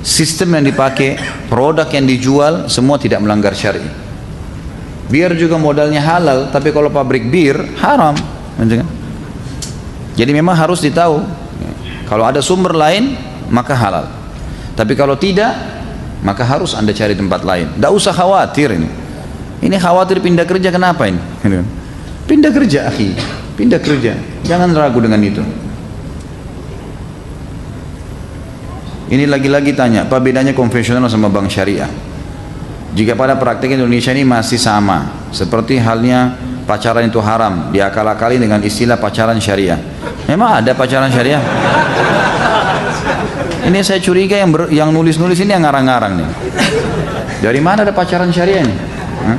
sistem yang dipakai, produk yang dijual semua tidak melanggar syar'i. Biar juga modalnya halal, tapi kalau pabrik bir haram. Jadi memang harus ditahu. Kalau ada sumber lain maka halal. Tapi kalau tidak, maka harus Anda cari tempat lain. Tidak usah khawatir ini. Ini khawatir pindah kerja, kenapa ini? Pindah kerja, akhi. Pindah kerja. Jangan ragu dengan itu. Ini lagi-lagi tanya, apa bedanya konvensional sama bank syariah? Jika pada praktik Indonesia ini masih sama, seperti halnya pacaran itu haram, diakal-akali dengan istilah pacaran syariah. Memang ada pacaran syariah? Ini saya curiga yang nulis-nulis ini yang ngarang-ngarang nih. Dari mana ada pacaran syariah nih? Hah?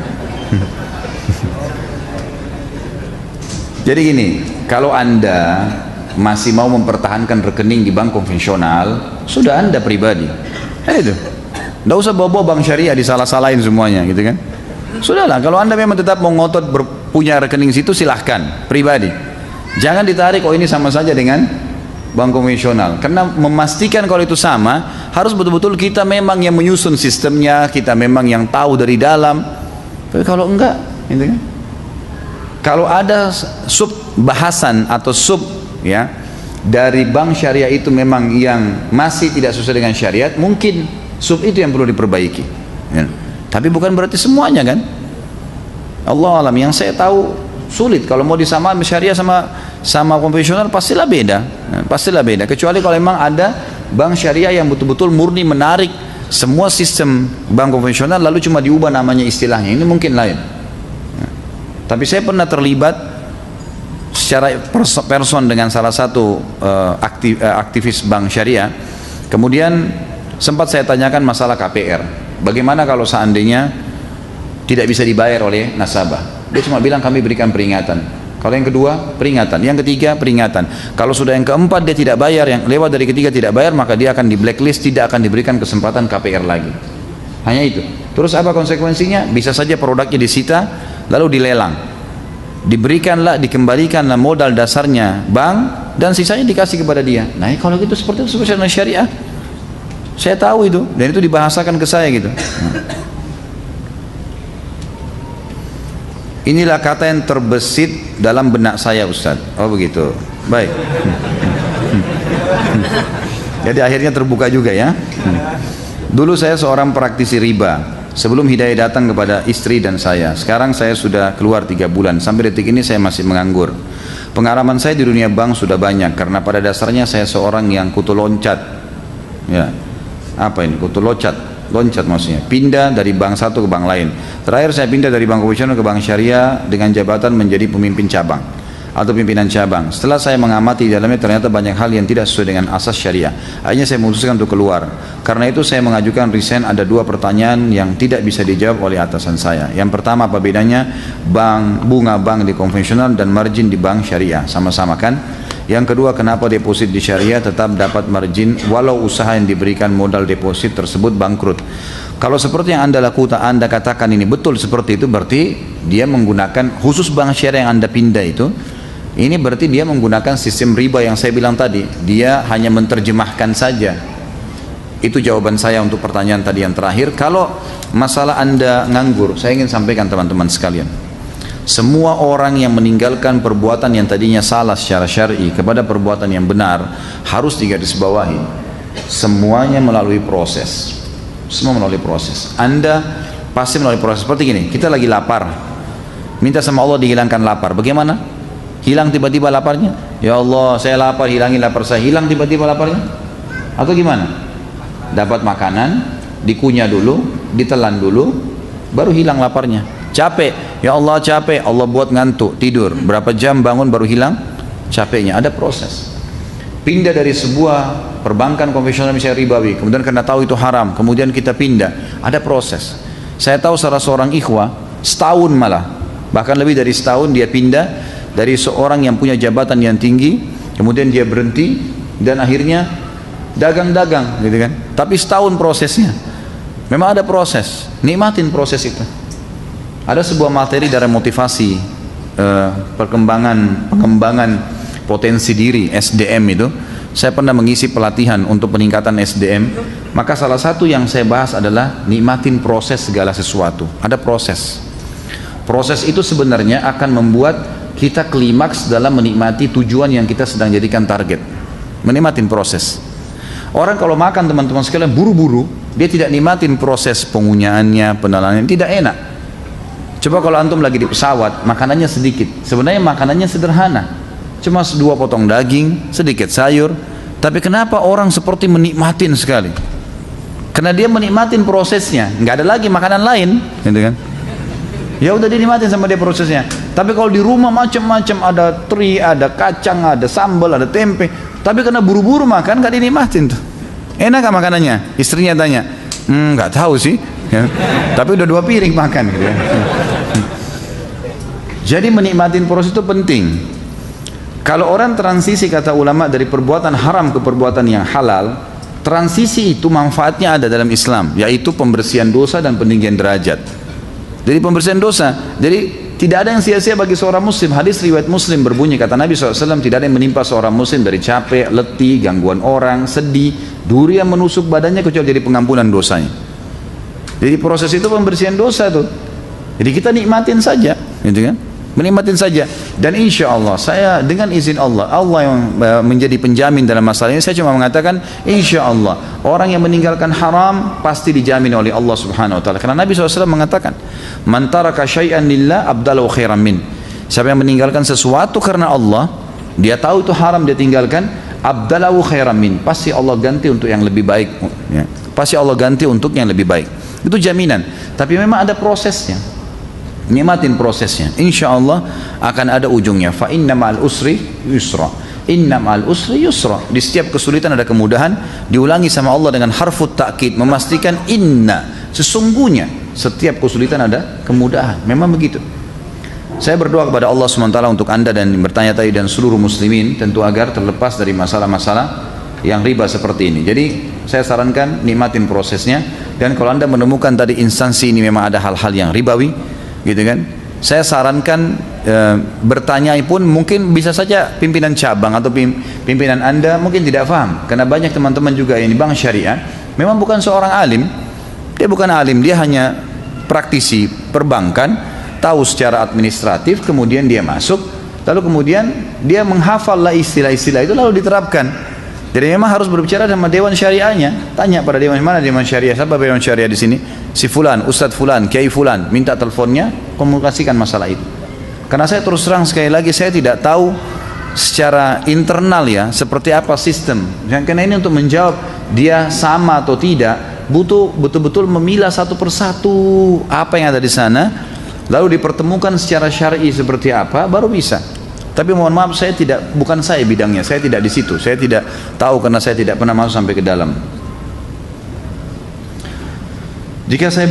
Jadi gini, kalau Anda masih mau mempertahankan rekening di bank konvensional, sudah Anda pribadi. Itu. Nggak usah bawa-bawa bank syariah disalah-salahin semuanya gitu kan. Sudahlah, kalau Anda memang tetap mau ngotot punya rekening situ, silahkan, pribadi. Jangan ditarik, oh ini sama saja dengan bank konvensional. Karena memastikan kalau itu sama, harus betul-betul kita memang yang menyusun sistemnya, kita memang yang tahu dari dalam. Tapi kalau enggak, gitu kan. Kalau ada sub bahasan atau sub ya dari bank syariah itu memang yang masih tidak sesuai dengan syariat, mungkin sub itu yang perlu diperbaiki ya. Tapi bukan berarti semuanya kan. Allah alam, yang saya tahu sulit kalau mau disamakan syariah sama konvensional, pastilah beda. Nah, pastilah beda, kecuali kalau memang ada bank syariah yang betul-betul murni menarik semua sistem bank konvensional lalu cuma diubah namanya, istilahnya, ini mungkin lain. Tapi saya pernah terlibat secara person dengan salah satu aktivis bank syariah. Kemudian sempat saya tanyakan masalah KPR. Bagaimana kalau seandainya tidak bisa dibayar oleh nasabah? Dia cuma bilang kami berikan peringatan. Kalau yang kedua, peringatan. Yang ketiga, peringatan. Kalau sudah yang keempat dia tidak bayar, yang lewat dari ketiga tidak bayar, maka dia akan di blacklist, tidak akan diberikan kesempatan KPR lagi. Hanya itu. Terus apa konsekuensinya? Bisa saja produknya disita lalu dilelang, diberikanlah, dikembalikanlah modal dasarnya bank dan sisanya dikasih kepada dia. Nah kalau gitu seperti itu sesuai dengan syariah. Saya tahu itu dan itu dibahasakan ke saya gitu. Inilah kata yang terbesit dalam benak saya, Ustaz. Oh begitu, baik. Jadi akhirnya terbuka juga ya. Dulu saya seorang praktisi riba sebelum hidayah datang kepada istri dan saya. Sekarang saya sudah keluar 3 bulan. Sampai detik ini saya masih menganggur. Pengalaman saya di dunia bank sudah banyak, karena pada dasarnya saya seorang yang kutu loncat. Ya, apa ini? Kutu loncat maksudnya. Pindah dari bank satu ke bank lain. Terakhir saya pindah dari bank konvensional ke bank syariah dengan jabatan menjadi pemimpin cabang atau pimpinan cabang. Setelah saya mengamati di dalamnya, ternyata banyak hal yang tidak sesuai dengan asas syariah. Akhirnya saya memutuskan untuk keluar. Karena itu saya mengajukan resign. Ada 2 pertanyaan yang tidak bisa dijawab oleh atasan saya. Yang pertama, apa bedanya bunga bank di konvensional dan margin di bank syariah? Sama-sama kan? Yang kedua, kenapa deposit di syariah tetap dapat margin walau usaha yang diberikan modal deposit tersebut bangkrut? Kalau seperti yang Anda katakan ini betul seperti itu, berarti dia menggunakan khusus bank syariah yang Anda pindah itu. Ini berarti dia menggunakan sistem riba yang saya bilang tadi. Dia hanya menerjemahkan saja. Itu jawaban saya untuk pertanyaan tadi yang terakhir. Kalau masalah Anda nganggur, saya ingin sampaikan teman-teman sekalian. Semua orang yang meninggalkan perbuatan yang tadinya salah secara syar'i kepada perbuatan yang benar harus digarisbawahi. Semuanya melalui proses. Semua melalui proses. Anda pasti melalui proses. Seperti gini, kita lagi lapar. Minta sama Allah dihilangkan lapar. Bagaimana? Hilang tiba-tiba laparnya? Ya Allah, saya lapar, hilangin lapar saya. Hilang tiba-tiba laparnya? Atau gimana? Dapat makanan, dikunyah dulu, ditelan dulu, baru hilang laparnya. Capek, ya Allah capek, Allah buat ngantuk, tidur. Berapa jam bangun baru hilang capeknya. Ada proses. Pindah dari sebuah perbankan konvensional misalnya ribawi, kemudian karena tahu itu haram, kemudian kita pindah. Ada proses. Saya tahu salah seorang ikhwah, setahun malah, bahkan lebih dari setahun dia pindah dari seorang yang punya jabatan yang tinggi, kemudian dia berhenti dan akhirnya dagang-dagang gitu kan. Tapi setahun prosesnya. Memang ada proses, nikmatin proses itu. Ada sebuah materi dari motivasi pengembangan potensi diri, SDM itu. Saya pernah mengisi pelatihan untuk peningkatan SDM. Maka salah satu yang saya bahas adalah nikmatin proses segala sesuatu. Ada proses. Proses itu sebenarnya akan membuat kita klimaks dalam menikmati tujuan yang kita sedang jadikan target. Menikmatin proses. Orang kalau makan teman-teman sekalian buru-buru, dia tidak nikmatin proses pengunyahannya, penelannya, tidak enak. Coba kalau antum lagi di pesawat, makanannya sedikit. Sebenarnya makanannya sederhana. Cuma 2 potong daging, sedikit sayur. Tapi kenapa orang seperti menikmatin sekali? Karena dia menikmatin prosesnya. Nggak ada lagi makanan lain, gitu kan? Ya udah dinikmatin sama dia prosesnya. Tapi kalau di rumah macam-macam, ada teri, ada kacang, ada sambal, ada tempe. Tapi karena buru-buru makan, gak dinikmatin tuh. Enak gak makanannya? Istrinya tanya, nggak tahu sih, ya. Tapi udah 2 piring makan gitu ya. Jadi menikmatin proses itu penting. Kalau orang transisi, kata ulama, dari perbuatan haram ke perbuatan yang halal, transisi itu manfaatnya ada dalam Islam, yaitu pembersihan dosa dan peninggian derajat. Jadi pembersihan dosa, jadi tidak ada yang sia-sia bagi seorang muslim. Hadis riwayat Muslim berbunyi, kata Nabi SAW, tidak ada yang menimpa seorang muslim dari capek, letih, gangguan orang, sedih, duri yang menusuk badannya, kecuali jadi pengampunan dosanya. Jadi proses itu pembersihan dosa tuh. Jadi kita nikmatin saja, gitu kan? Menikmatin saja. Dan insya Allah, saya dengan izin Allah, Allah yang menjadi penjamin dalam masalah ini, saya cuma mengatakan insya Allah orang yang meninggalkan haram pasti dijamin oleh Allah Subhanahu Wa Taala. Karena Nabi SAW mengatakan, man taraka syai'an lillah abdalahu khairan min. Siapa yang meninggalkan sesuatu karena Allah, dia tahu itu haram, dia tinggalkan, abdalahu khairan min, pasti Allah ganti untuk yang lebih baik, ya. Pasti Allah ganti untuk yang lebih baik. Itu jaminan. Tapi memang ada prosesnya. Nikmatin prosesnya, insya Allah akan ada ujungnya. Fa inna ma'al usri yusra, inna ma'al usri yusra. Di setiap kesulitan ada kemudahan. Diulangi sama Allah dengan harfut ta'kid, memastikan inna, sesungguhnya setiap kesulitan ada kemudahan. Memang begitu. Saya berdoa kepada Allah SWT untuk anda dan bertanya tadi dan seluruh muslimin, tentu agar terlepas dari masalah-masalah yang riba seperti ini. Jadi saya sarankan nikmatin prosesnya. Dan kalau anda menemukan tadi instansi ini memang ada hal-hal yang ribawi, gitu kan, saya sarankan bertanya pun mungkin bisa saja pimpinan cabang atau pimpinan anda mungkin tidak paham, karena banyak teman-teman juga yang di bank syariah memang bukan seorang alim, dia bukan alim, dia hanya praktisi perbankan, tahu secara administratif, kemudian dia masuk, lalu kemudian dia menghafallah istilah-istilah itu lalu diterapkan. Jadi memang harus berbicara sama dewan syariahnya, tanya pada dewan, mana dewan syariah, siapa dewan syariah di sini, si fulan, ustadz fulan, kiai fulan, minta teleponnya, komunikasikan masalah itu. Karena saya terus terang sekali lagi, saya tidak tahu secara internal ya seperti apa sistem. Karena ini untuk menjawab dia sama atau tidak, butuh betul-betul memilah satu persatu apa yang ada di sana, lalu dipertemukan secara syar'i seperti apa, baru bisa. Tapi mohon maaf, saya tidak, bukan saya bidangnya, saya tidak di situ, saya tidak tahu karena saya tidak pernah masuk sampai ke dalam. Jika saya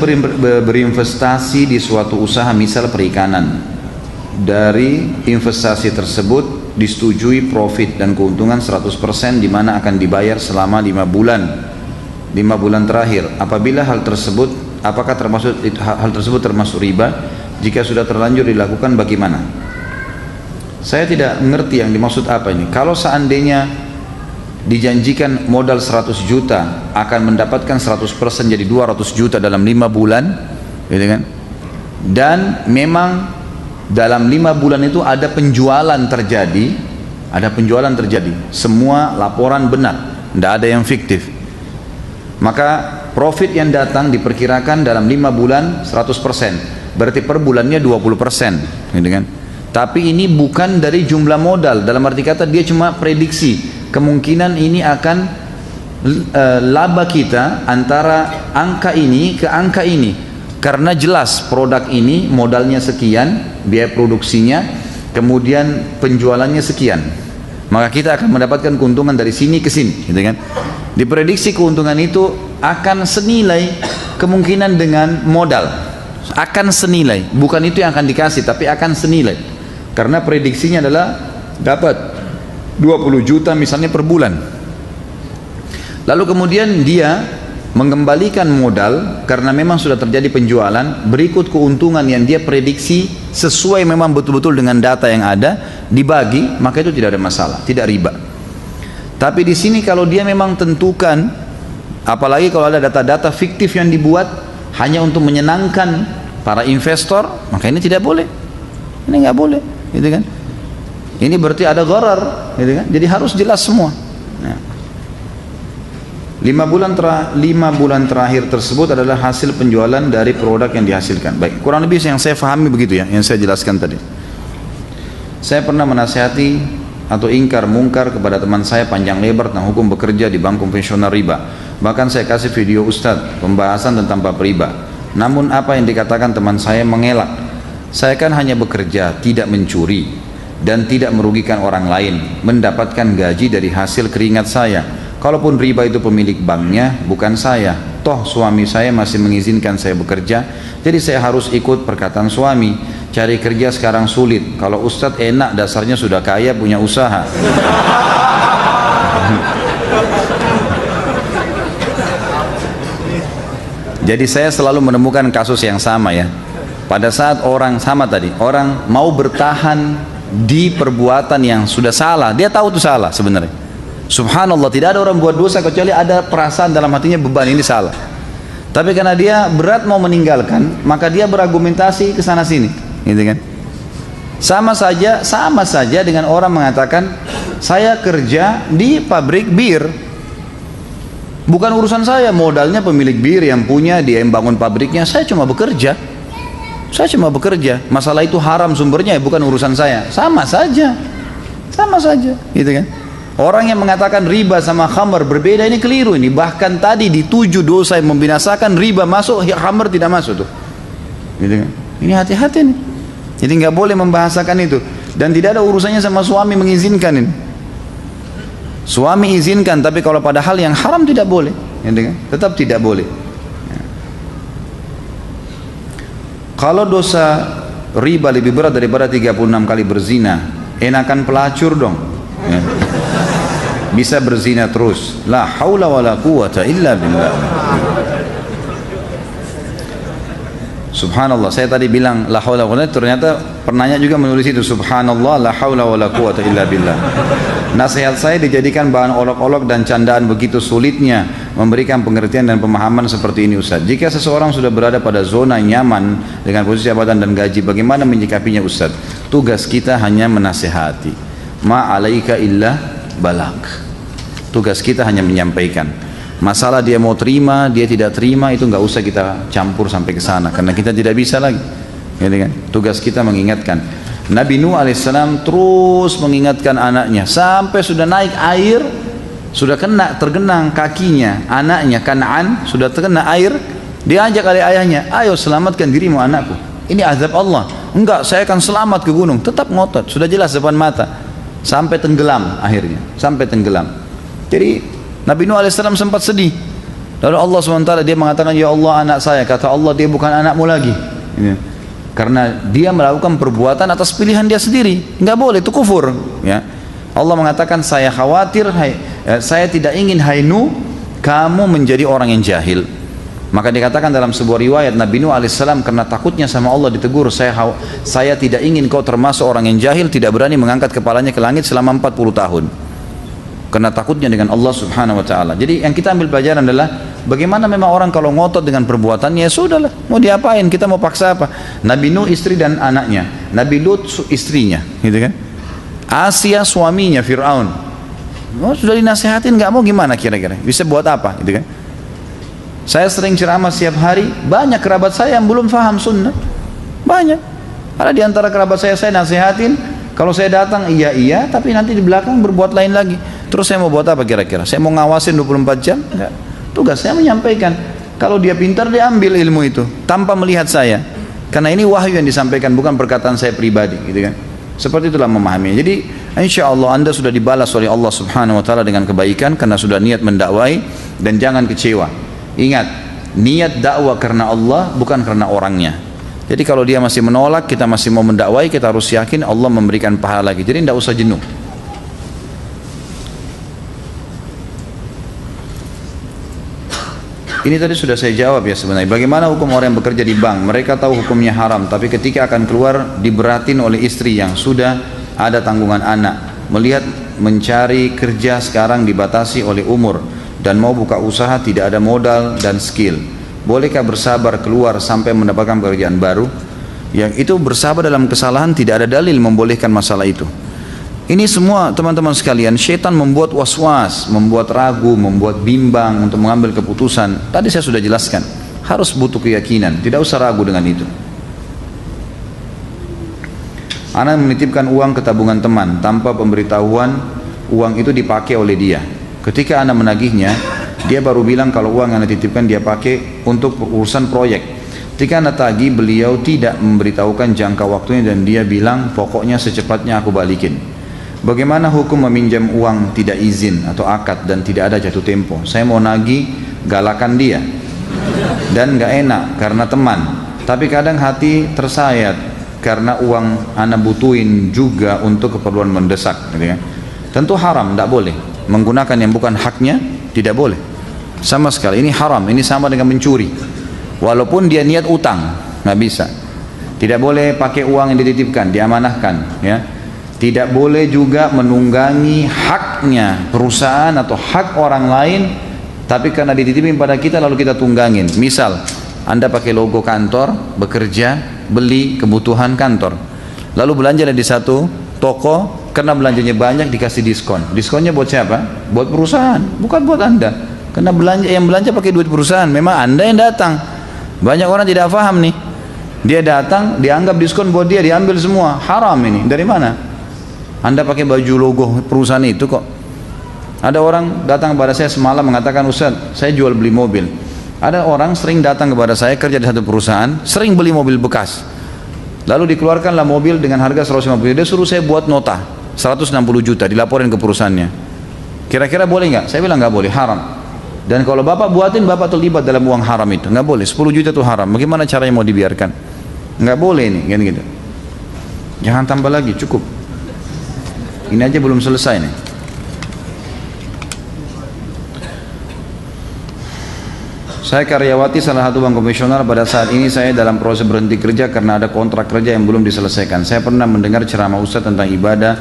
berinvestasi di suatu usaha, misal perikanan, dari investasi tersebut disetujui profit dan keuntungan 100%, di mana akan dibayar selama 5 bulan terakhir. Apabila hal tersebut, apakah hal tersebut termasuk riba? Jika sudah terlanjur dilakukan, bagaimana? Saya tidak mengerti yang dimaksud apa ini. Kalau seandainya dijanjikan modal 100 juta akan mendapatkan 100% jadi 200 juta dalam 5 bulan, gitu kan? Dan memang dalam 5 bulan itu ada penjualan terjadi, semua laporan benar, tidak ada yang fiktif. Maka profit yang datang diperkirakan dalam 5 bulan 100%, berarti per bulannya 20%, gitu kan? Tapi ini bukan dari jumlah modal, dalam arti kata dia cuma prediksi kemungkinan ini akan laba kita antara angka ini ke angka ini, karena jelas produk ini modalnya sekian, biaya produksinya, kemudian penjualannya sekian, maka kita akan mendapatkan keuntungan dari sini ke sini, gitu kan? Diprediksi keuntungan itu akan senilai kemungkinan dengan modal, akan senilai, bukan itu yang akan dikasih, tapi akan senilai. Karena prediksinya adalah dapat 20 juta misalnya per bulan. Lalu kemudian dia mengembalikan modal karena memang sudah terjadi penjualan, berikut keuntungan yang dia prediksi sesuai memang betul-betul dengan data yang ada, dibagi, maka itu tidak ada masalah, tidak riba. Tapi di sini kalau dia memang tentukan, apalagi kalau ada data-data fiktif yang dibuat hanya untuk menyenangkan para investor, maka ini tidak boleh. Ini nggak boleh, gitu kan? Ini berarti ada gharar, gitu kan? Jadi harus jelas semua. Nah, 5 bulan terakhir tersebut adalah hasil penjualan dari produk yang dihasilkan. Baik, kurang lebih yang saya pahami begitu ya, yang saya jelaskan tadi. Saya pernah menasihati atau ingkar mungkar kepada teman saya panjang lebar tentang hukum bekerja di bank konvensional riba. Bahkan saya kasih video Ustadz pembahasan tentang bab riba. Namun apa yang dikatakan teman saya mengelak. Saya kan hanya bekerja, tidak mencuri dan tidak merugikan orang lain, mendapatkan gaji dari hasil keringat saya. Kalaupun riba itu pemilik banknya, bukan saya. Toh suami saya masih mengizinkan saya bekerja, jadi saya harus ikut perkataan suami. Cari kerja sekarang sulit. Kalau Ustadz enak, dasarnya sudah kaya, punya usaha. Jadi saya selalu menemukan kasus yang sama ya. Pada saat orang sama tadi, orang mau bertahan di perbuatan yang sudah salah, dia tahu itu salah sebenarnya. Subhanallah, tidak ada orang buat dosa kecuali ada perasaan dalam hatinya beban ini salah. Tapi karena dia berat mau meninggalkan, maka dia berargumentasi ke sana sini, gitu kan? Sama saja dengan orang mengatakan saya kerja di pabrik bir. Bukan urusan saya, modalnya pemilik bir yang punya, dia yang bangun pabriknya, saya cuma bekerja. Saya cuma bekerja. Masalah itu haram sumbernya, bukan urusan saya. Sama saja, gitu kan? Orang yang mengatakan riba sama khamar berbeda ini keliru ini. Bahkan tadi di 7 dosa yang membinasakan, riba masuk, khamar tidak masuk tuh. Gitu kan? Ini hati-hati nih. Jadi nggak boleh membahasakan itu. Dan tidak ada urusannya sama suami mengizinkan ini. Suami izinkan, tapi kalau pada hal yang haram tidak boleh, gitu kan? Tetap tidak boleh. Kalau dosa riba lebih berat daripada 36 kali berzina, enakan pelacur dong. Ya. Bisa berzina terus. La haula wa la quwata illa billah. Subhanallah, saya tadi bilang la haula wa la, ternyata penanya juga menulis itu, subhanallah la haula wa la quwata illa billah. Nasihat saya dijadikan bahan olok-olok dan candaan, begitu sulitnya memberikan pengertian dan pemahaman seperti ini Ustaz. Jika seseorang sudah berada pada zona nyaman dengan posisi jabatan dan gaji, bagaimana menyikapinya Ustaz? Tugas kita hanya menasihati. Ma alaika illa balag. Tugas kita hanya menyampaikan. Masalah dia mau terima, dia tidak terima, itu nggak usah kita campur sampai ke sana, karena kita tidak bisa lagi. Gitu kan? Tugas kita mengingatkan. Nabi Nuh alaihissalam terus mengingatkan anaknya sampai sudah naik air, sudah tergenang kakinya anaknya Kan'an, sudah terkena air, diajak oleh ayahnya, ayo selamatkan dirimu anakku, ini azab Allah. Enggak, saya akan selamat ke gunung. Tetap ngotot, sudah jelas depan mata, sampai tenggelam akhirnya, sampai tenggelam. Jadi Nabi Nuh alaihissalam sempat sedih. Lalu Allah SWT dia mengatakan, ya Allah anak saya, kata Allah, dia bukan anakmu lagi. Ya. Karena dia melakukan perbuatan atas pilihan dia sendiri, nggak boleh, itu kufur. Ya. Allah mengatakan, saya khawatir, saya tidak ingin hai Nuh, kamu menjadi orang yang jahil. Maka dikatakan dalam sebuah riwayat, Nabi Nuh alaihissalam karena takutnya sama Allah ditegur, saya tidak ingin kau termasuk orang yang jahil, tidak berani mengangkat kepalanya ke langit selama 40 tahun. Karena takutnya dengan Allah subhanahu wa ta'ala. Jadi yang kita ambil pelajaran adalah bagaimana memang orang kalau ngotot dengan perbuatannya, ya sudahlah, mau diapain, kita mau paksa apa. Nabi Nuh istri dan anaknya, Nabi Lut istrinya, gitu kan. Asia suaminya Fir'aun, sudah dinasehatin nggak mau, gimana kira-kira bisa buat apa, gitu kan. Saya sering ceramah setiap hari, banyak kerabat saya yang belum faham sunnah, banyak. Ada di antara kerabat saya nasehatin, kalau saya datang iya, tapi nanti di belakang berbuat lain lagi. Terus saya mau buat apa kira-kira? Saya mau ngawasin 24 jam? Enggak. Tugas saya menyampaikan. Kalau dia pintar, dia ambil ilmu itu tanpa melihat saya. Karena ini wahyu yang disampaikan, bukan perkataan saya pribadi, gitu kan. Seperti itulah memahaminya. Jadi insya Allah Anda sudah dibalas oleh Allah subhanahu wa ta'ala dengan kebaikan karena sudah niat mendakwai, dan jangan kecewa. Ingat, niat dakwah karena Allah, bukan karena orangnya. Jadi kalau dia masih menolak, kita masih mau mendakwai, kita harus yakin Allah memberikan pahala lagi. Jadi tidak usah jenuh. Ini tadi sudah saya jawab ya sebenarnya. Bagaimana hukum orang yang bekerja di bank? Mereka tahu hukumnya haram, tapi ketika akan keluar diberatin oleh istri yang sudah ada tanggungan anak. Melihat mencari kerja sekarang dibatasi oleh umur dan mau buka usaha tidak ada modal dan skill. Bolehkah bersabar keluar sampai mendapatkan pekerjaan baru? Yang itu bersabar dalam kesalahan, tidak ada dalil membolehkan masalah itu. Ini semua teman-teman sekalian, syaitan membuat was-was, membuat ragu, membuat bimbang untuk mengambil keputusan. Tadi saya sudah jelaskan, harus butuh keyakinan, tidak usah ragu dengan itu. Anak menitipkan uang ke tabungan teman tanpa pemberitahuan, uang itu dipakai oleh dia. Ketika anak menagihnya, dia baru bilang kalau uang yang dititipkan dia pakai untuk urusan proyek. Ketika anak tagih, beliau tidak memberitahukan jangka waktunya dan dia bilang pokoknya secepatnya aku balikin. Bagaimana hukum meminjam uang tidak izin atau akad dan tidak ada jatuh tempo? Saya mau nagih, galakan dia dan nggak enak karena teman, tapi kadang hati tersayat karena uang anak butuhin juga untuk keperluan mendesak, gitu ya. Tentu haram, tidak boleh menggunakan yang bukan haknya, tidak boleh sama sekali. Ini haram, ini sama dengan mencuri walaupun dia niat utang, nggak bisa. Tidak boleh pakai uang yang dititipkan, diamanahkan, ya. Tidak boleh juga menunggangi haknya perusahaan atau hak orang lain, tapi karena dititipin pada kita lalu kita tunggangin. Misal, Anda pakai logo kantor, bekerja, beli kebutuhan kantor, lalu belanja di satu toko, karena belanjanya banyak dikasih diskon. Diskonnya buat siapa? Buat perusahaan, bukan buat Anda. Karena yang belanja pakai duit perusahaan, memang Anda yang datang. Banyak orang tidak paham nih. Dia datang, dianggap diskon buat dia, diambil semua. Haram ini. Dari mana? Anda pakai baju logo perusahaan itu kok. Ada orang datang kepada saya semalam mengatakan, Ustaz, saya jual beli mobil. Ada orang sering datang kepada saya kerja di satu perusahaan, sering beli mobil bekas. Lalu dikeluarkanlah mobil dengan harga 150 juta. Dia suruh saya buat nota 160 juta, dilaporin ke perusahaannya. Kira-kira boleh nggak? Saya bilang nggak boleh, haram. Dan kalau bapak buatin, bapak terlibat dalam uang haram itu. Nggak boleh, 10 juta itu haram. Bagaimana caranya mau dibiarkan? Nggak boleh ini, gitu. Jangan tambah lagi, cukup. Ini aja belum selesai nih. Saya karyawati salah satu bank konvensional. Pada saat ini saya dalam proses berhenti kerja karena ada kontrak kerja yang belum diselesaikan. Saya pernah mendengar ceramah Ustaz tentang ibadah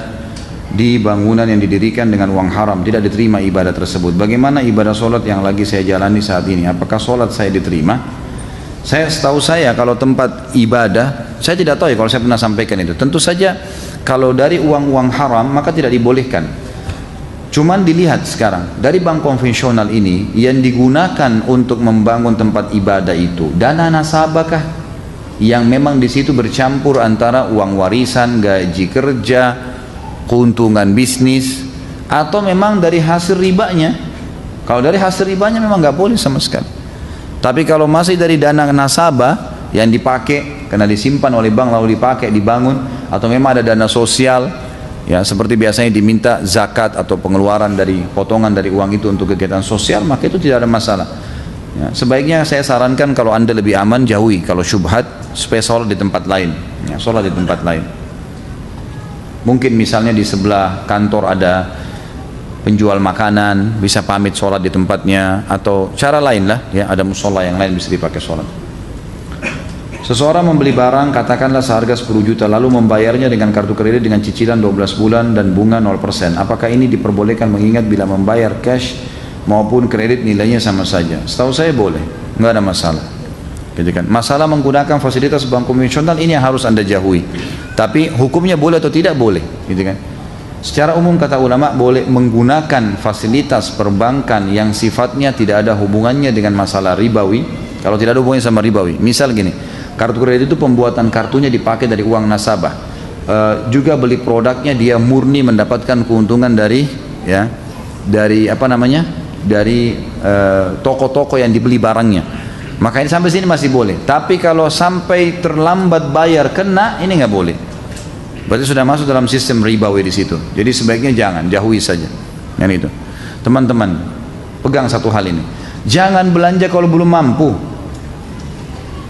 di bangunan yang didirikan dengan uang haram, tidak diterima ibadah tersebut. Bagaimana ibadah sholat yang lagi saya jalani saat ini? Apakah sholat saya diterima? Setahu saya kalau tempat ibadah, saya tidak tahu ya kalau saya pernah sampaikan itu. Tentu saja kalau dari uang-uang haram maka tidak dibolehkan. Cuman dilihat sekarang dari bank konvensional ini yang digunakan untuk membangun tempat ibadah itu dana nasabahkah yang memang di situ bercampur antara uang warisan, gaji kerja, keuntungan bisnis, atau memang dari hasil ribanya? Kalau dari hasil ribanya memang nggak boleh sama sekali. Tapi kalau masih dari dana nasabah yang dipakai karena disimpan oleh bank lalu dipakai dibangun, atau memang ada dana sosial, ya seperti biasanya diminta zakat atau pengeluaran dari potongan dari uang itu untuk kegiatan sosial, maka itu tidak ada masalah. Ya, sebaiknya saya sarankan kalau Anda lebih aman jauhi kalau syubhat, supaya sholat di tempat lain, ya, sholat di tempat lain. Mungkin misalnya di sebelah kantor ada penjual makanan, bisa pamit sholat di tempatnya, atau cara lain lah, ya ada musola yang lain bisa dipakai sholat. Seseorang membeli barang katakanlah seharga 10 juta lalu membayarnya dengan kartu kredit dengan cicilan 12 bulan dan bunga 0%. Apakah ini diperbolehkan mengingat bila membayar cash maupun kredit nilainya sama saja? Setahu saya boleh, nggak ada masalah. Gitu kan? Masalah menggunakan fasilitas bank konvensional ini yang harus Anda jauhi. Tapi hukumnya boleh atau tidak boleh, gitu kan? Secara umum kata ulama boleh menggunakan fasilitas perbankan yang sifatnya tidak ada hubungannya dengan masalah ribawi. Kalau tidak ada hubungannya sama ribawi, misal gini, kartu kredit itu pembuatan kartunya dipakai dari uang nasabah. Juga beli produknya dia murni mendapatkan keuntungan dari, ya, dari apa namanya, dari toko-toko yang dibeli barangnya. Maka ini sampai sini masih boleh. Tapi kalau sampai terlambat bayar kena, ini nggak boleh. Berarti sudah masuk dalam sistem ribawi di situ. Jadi sebaiknya jangan, jauhi saja. Yang itu. Teman-teman, pegang satu hal ini. Jangan belanja kalau belum mampu.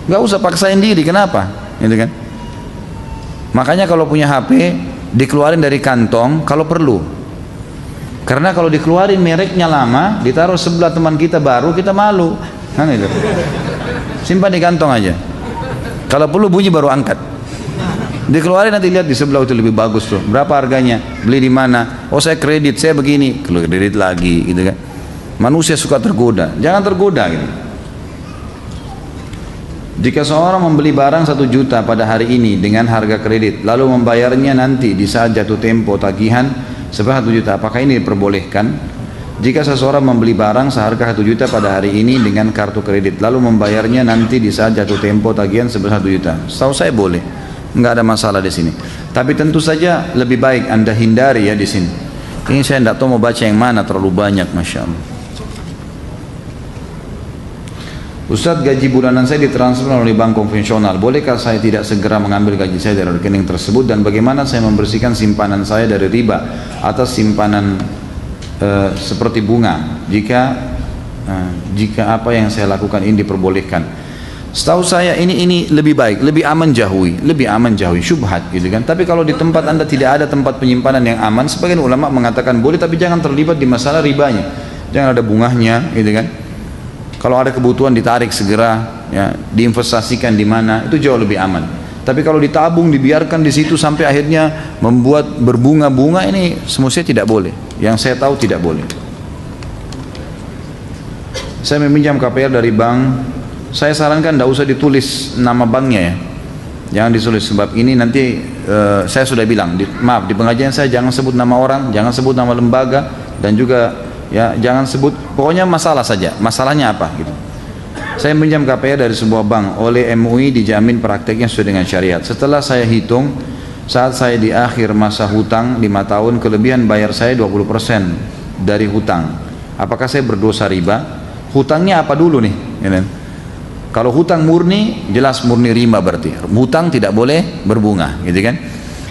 Nggak usah paksain diri. Kenapa? Gitu kan? Makanya kalau punya HP, dikeluarin dari kantong kalau perlu. Karena kalau dikeluarin mereknya lama, ditaruh sebelah teman kita baru, kita malu. Kan itu. Simpan di kantong aja. Kalau perlu bunyi baru angkat. Dikeluarin nanti lihat di sebelah itu lebih bagus tuh. Berapa harganya? Beli di mana? Oh saya kredit, saya begini. Kredit lagi, gitu kan. Manusia suka tergoda. Jangan tergoda gitu. Jika seorang membeli barang 1 juta pada hari ini dengan harga kredit, lalu membayarnya nanti di saat jatuh tempo tagihan sebesar 1 juta, apakah ini diperbolehkan? Jika seseorang membeli barang seharga 1 juta pada hari ini dengan kartu kredit, lalu membayarnya nanti di saat jatuh tempo tagihan sebesar 1 juta, setahu saya boleh, nggak ada masalah di sini. Tapi tentu saja lebih baik Anda hindari ya di sini. Ini saya tidak tahu mau baca yang mana, terlalu banyak, masya Allah. Ustadz, gaji bulanan saya ditransfer oleh bank konvensional. Bolehkah saya tidak segera mengambil gaji saya dari rekening tersebut? Dan bagaimana saya membersihkan simpanan saya dari riba atas simpanan seperti bunga jika apa yang saya lakukan ini diperbolehkan? Setahu saya ini lebih baik, lebih aman jauhi syubhat gitu kan. Tapi kalau di tempat Anda tidak ada tempat penyimpanan yang aman, sebagian ulama mengatakan boleh, tapi jangan terlibat di masalah ribanya. Jangan ada bunganya gitu kan. Kalau ada kebutuhan ditarik segera, ya, diinvestasikan di mana, itu jauh lebih aman. Tapi kalau ditabung, dibiarkan di situ sampai akhirnya membuat berbunga-bunga, ini semestinya tidak boleh. Yang saya tahu tidak boleh. Saya meminjam KPR dari bank, saya sarankan tidak usah ditulis nama banknya ya. Jangan ditulis, sebab ini nanti saya sudah bilang, di pengajian saya jangan sebut nama orang, jangan sebut nama lembaga, dan juga ya jangan sebut, pokoknya masalah saja, masalahnya apa gitu. Saya pinjam KPR dari sebuah bank oleh MUI, dijamin prakteknya sesuai dengan syariat. Setelah saya hitung, saat saya di akhir masa hutang 5 tahun, kelebihan bayar saya 20% dari hutang. Apakah saya berdosa riba? Hutangnya apa dulu nih gitu. Kalau hutang murni, jelas murni riba berarti. Hutang tidak boleh berbunga gitu kan.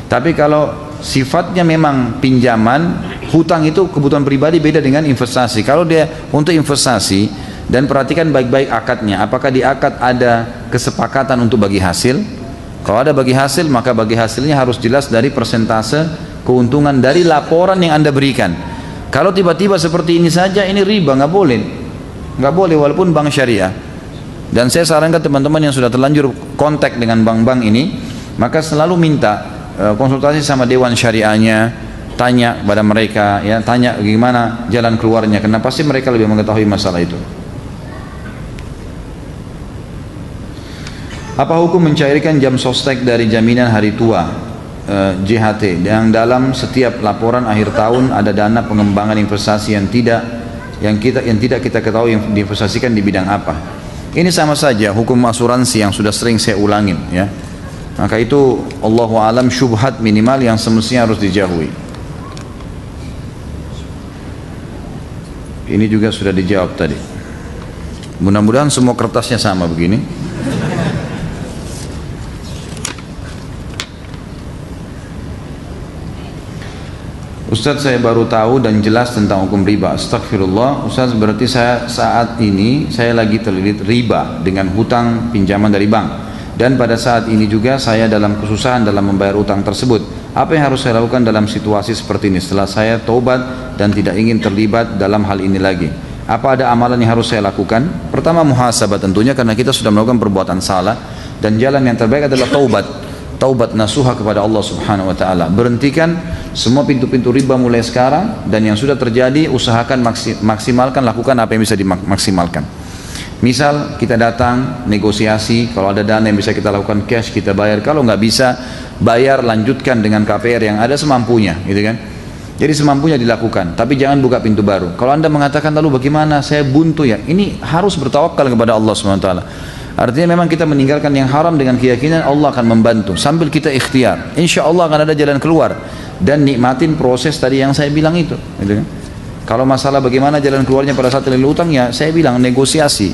Tapi kalau sifatnya memang pinjaman, hutang itu kebutuhan pribadi, beda dengan investasi. Kalau dia untuk investasi, dan perhatikan baik-baik akadnya, apakah di akad ada kesepakatan untuk bagi hasil? Kalau ada bagi hasil, maka bagi hasilnya harus jelas dari persentase keuntungan dari laporan yang Anda berikan. Kalau tiba-tiba seperti ini saja, ini riba, nggak boleh walaupun bank syariah. Dan saya sarankan teman-teman yang sudah terlanjur kontak dengan bank-bank ini, maka selalu minta konsultasi sama dewan syariahnya, tanya pada mereka, ya, tanya gimana jalan keluarnya, karena pasti mereka lebih mengetahui masalah itu. Apa hukum mencairkan jam sostek dari jaminan hari tua JHT yang dalam setiap laporan akhir tahun ada dana pengembangan investasi yang tidak kita ketahui yang diinvestasikan di bidang apa? Ini sama saja hukum asuransi yang sudah sering saya ulangin ya. Maka itu Allahu alam syubhat minimal yang semestinya harus dijauhi. Ini juga sudah dijawab tadi. Mudah-mudahan semua kertasnya sama begini. Ustaz, saya baru tahu dan jelas tentang hukum riba. Astagfirullah. Ustaz, berarti saat ini saya lagi terlilit riba dengan hutang pinjaman dari bank. Dan pada saat ini juga saya dalam kesusahan dalam membayar utang tersebut. Apa yang harus saya lakukan dalam situasi seperti ini setelah saya taubat dan tidak ingin terlibat dalam hal ini lagi? Apa ada amalan yang harus saya lakukan? Pertama, muhasabah tentunya, karena kita sudah melakukan perbuatan salah, dan jalan yang terbaik adalah taubat nasuha kepada Allah Subhanahu wa taala. Berhentikan semua pintu-pintu riba mulai sekarang, dan yang sudah terjadi usahakan maksimalkan, lakukan apa yang bisa dimaksimalkan. Misal kita datang negosiasi, kalau ada dana yang bisa kita lakukan cash kita bayar, kalau nggak bisa bayar lanjutkan dengan KPR yang ada semampunya gitu kan. Jadi semampunya dilakukan, tapi jangan buka pintu baru. Kalau Anda mengatakan lalu bagaimana, saya buntu ya, ini harus bertawakal kepada Allah SWT. Artinya memang kita meninggalkan yang haram dengan keyakinan Allah akan membantu sambil kita ikhtiar. Insya Allah akan ada jalan keluar, dan nikmatin proses tadi yang saya bilang itu gitu kan. Kalau masalah bagaimana jalan keluarnya pada saat terlilit utang, ya saya bilang negosiasi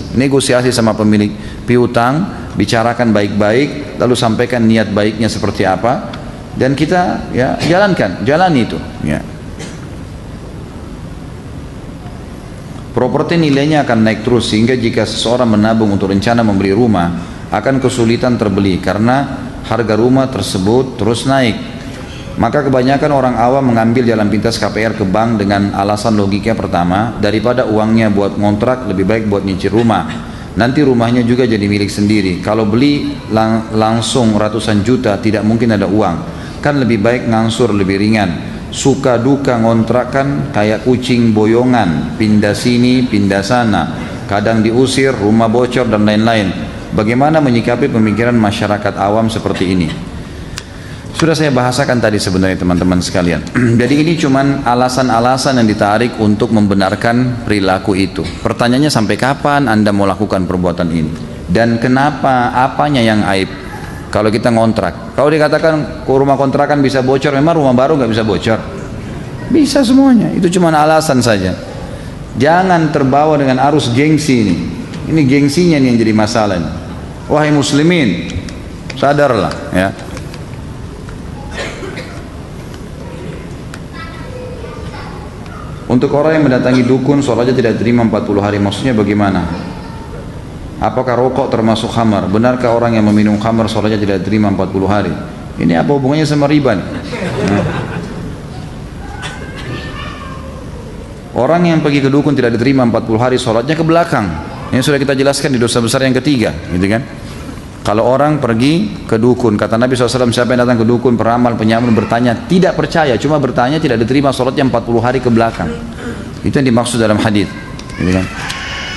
sama pemilik piutang, bicarakan baik-baik, lalu sampaikan niat baiknya seperti apa, dan kita ya jalani itu ya. Properti nilainya akan naik terus, sehingga jika seseorang menabung untuk rencana membeli rumah akan kesulitan terbeli karena harga rumah tersebut terus naik. Maka kebanyakan orang awam mengambil jalan pintas KPR ke bank dengan alasan logika pertama, daripada uangnya buat ngontrak lebih baik buat nyicil rumah, nanti rumahnya juga jadi milik sendiri. Kalau beli langsung ratusan juta tidak mungkin ada uang, kan lebih baik ngangsur, lebih ringan. Suka duka ngontrakan kayak kucing boyongan, pindah sini pindah sana, kadang diusir, rumah bocor dan lain-lain. Bagaimana menyikapi pemikiran masyarakat awam seperti ini? Sudah saya bahasakan tadi sebenarnya teman-teman sekalian. Jadi ini cuman alasan-alasan yang ditarik untuk membenarkan perilaku itu. Pertanyaannya, sampai kapan Anda mau lakukan perbuatan ini? Dan kenapa, apanya yang aib? Kalau kita ngontrak, kalau dikatakan rumah kontrakan bisa bocor, memang rumah baru nggak bisa bocor? Bisa semuanya, itu cuman alasan saja. Jangan terbawa dengan arus gengsi ini. Ini gengsinya nih yang jadi masalah nih. Wahai muslimin, sadarlah ya. Untuk orang yang mendatangi dukun, sholatnya tidak diterima 40 hari. Maksudnya bagaimana? Apakah rokok termasuk khamar? Benarkah orang yang meminum khamar sholatnya tidak diterima 40 hari? Ini apa hubungannya sama riba nih? Nah. Orang yang pergi ke dukun tidak diterima 40 hari sholatnya ke belakang. Ini sudah kita jelaskan di dosa besar yang ketiga, gitu kan? Kalau orang pergi ke dukun, kata Nabi SAW, siapa yang datang ke dukun, peramal, penyamun, bertanya, tidak percaya, cuma bertanya, tidak diterima sholatnya 40 hari ke belakang. Itu yang dimaksud dalam hadis, gitu kan?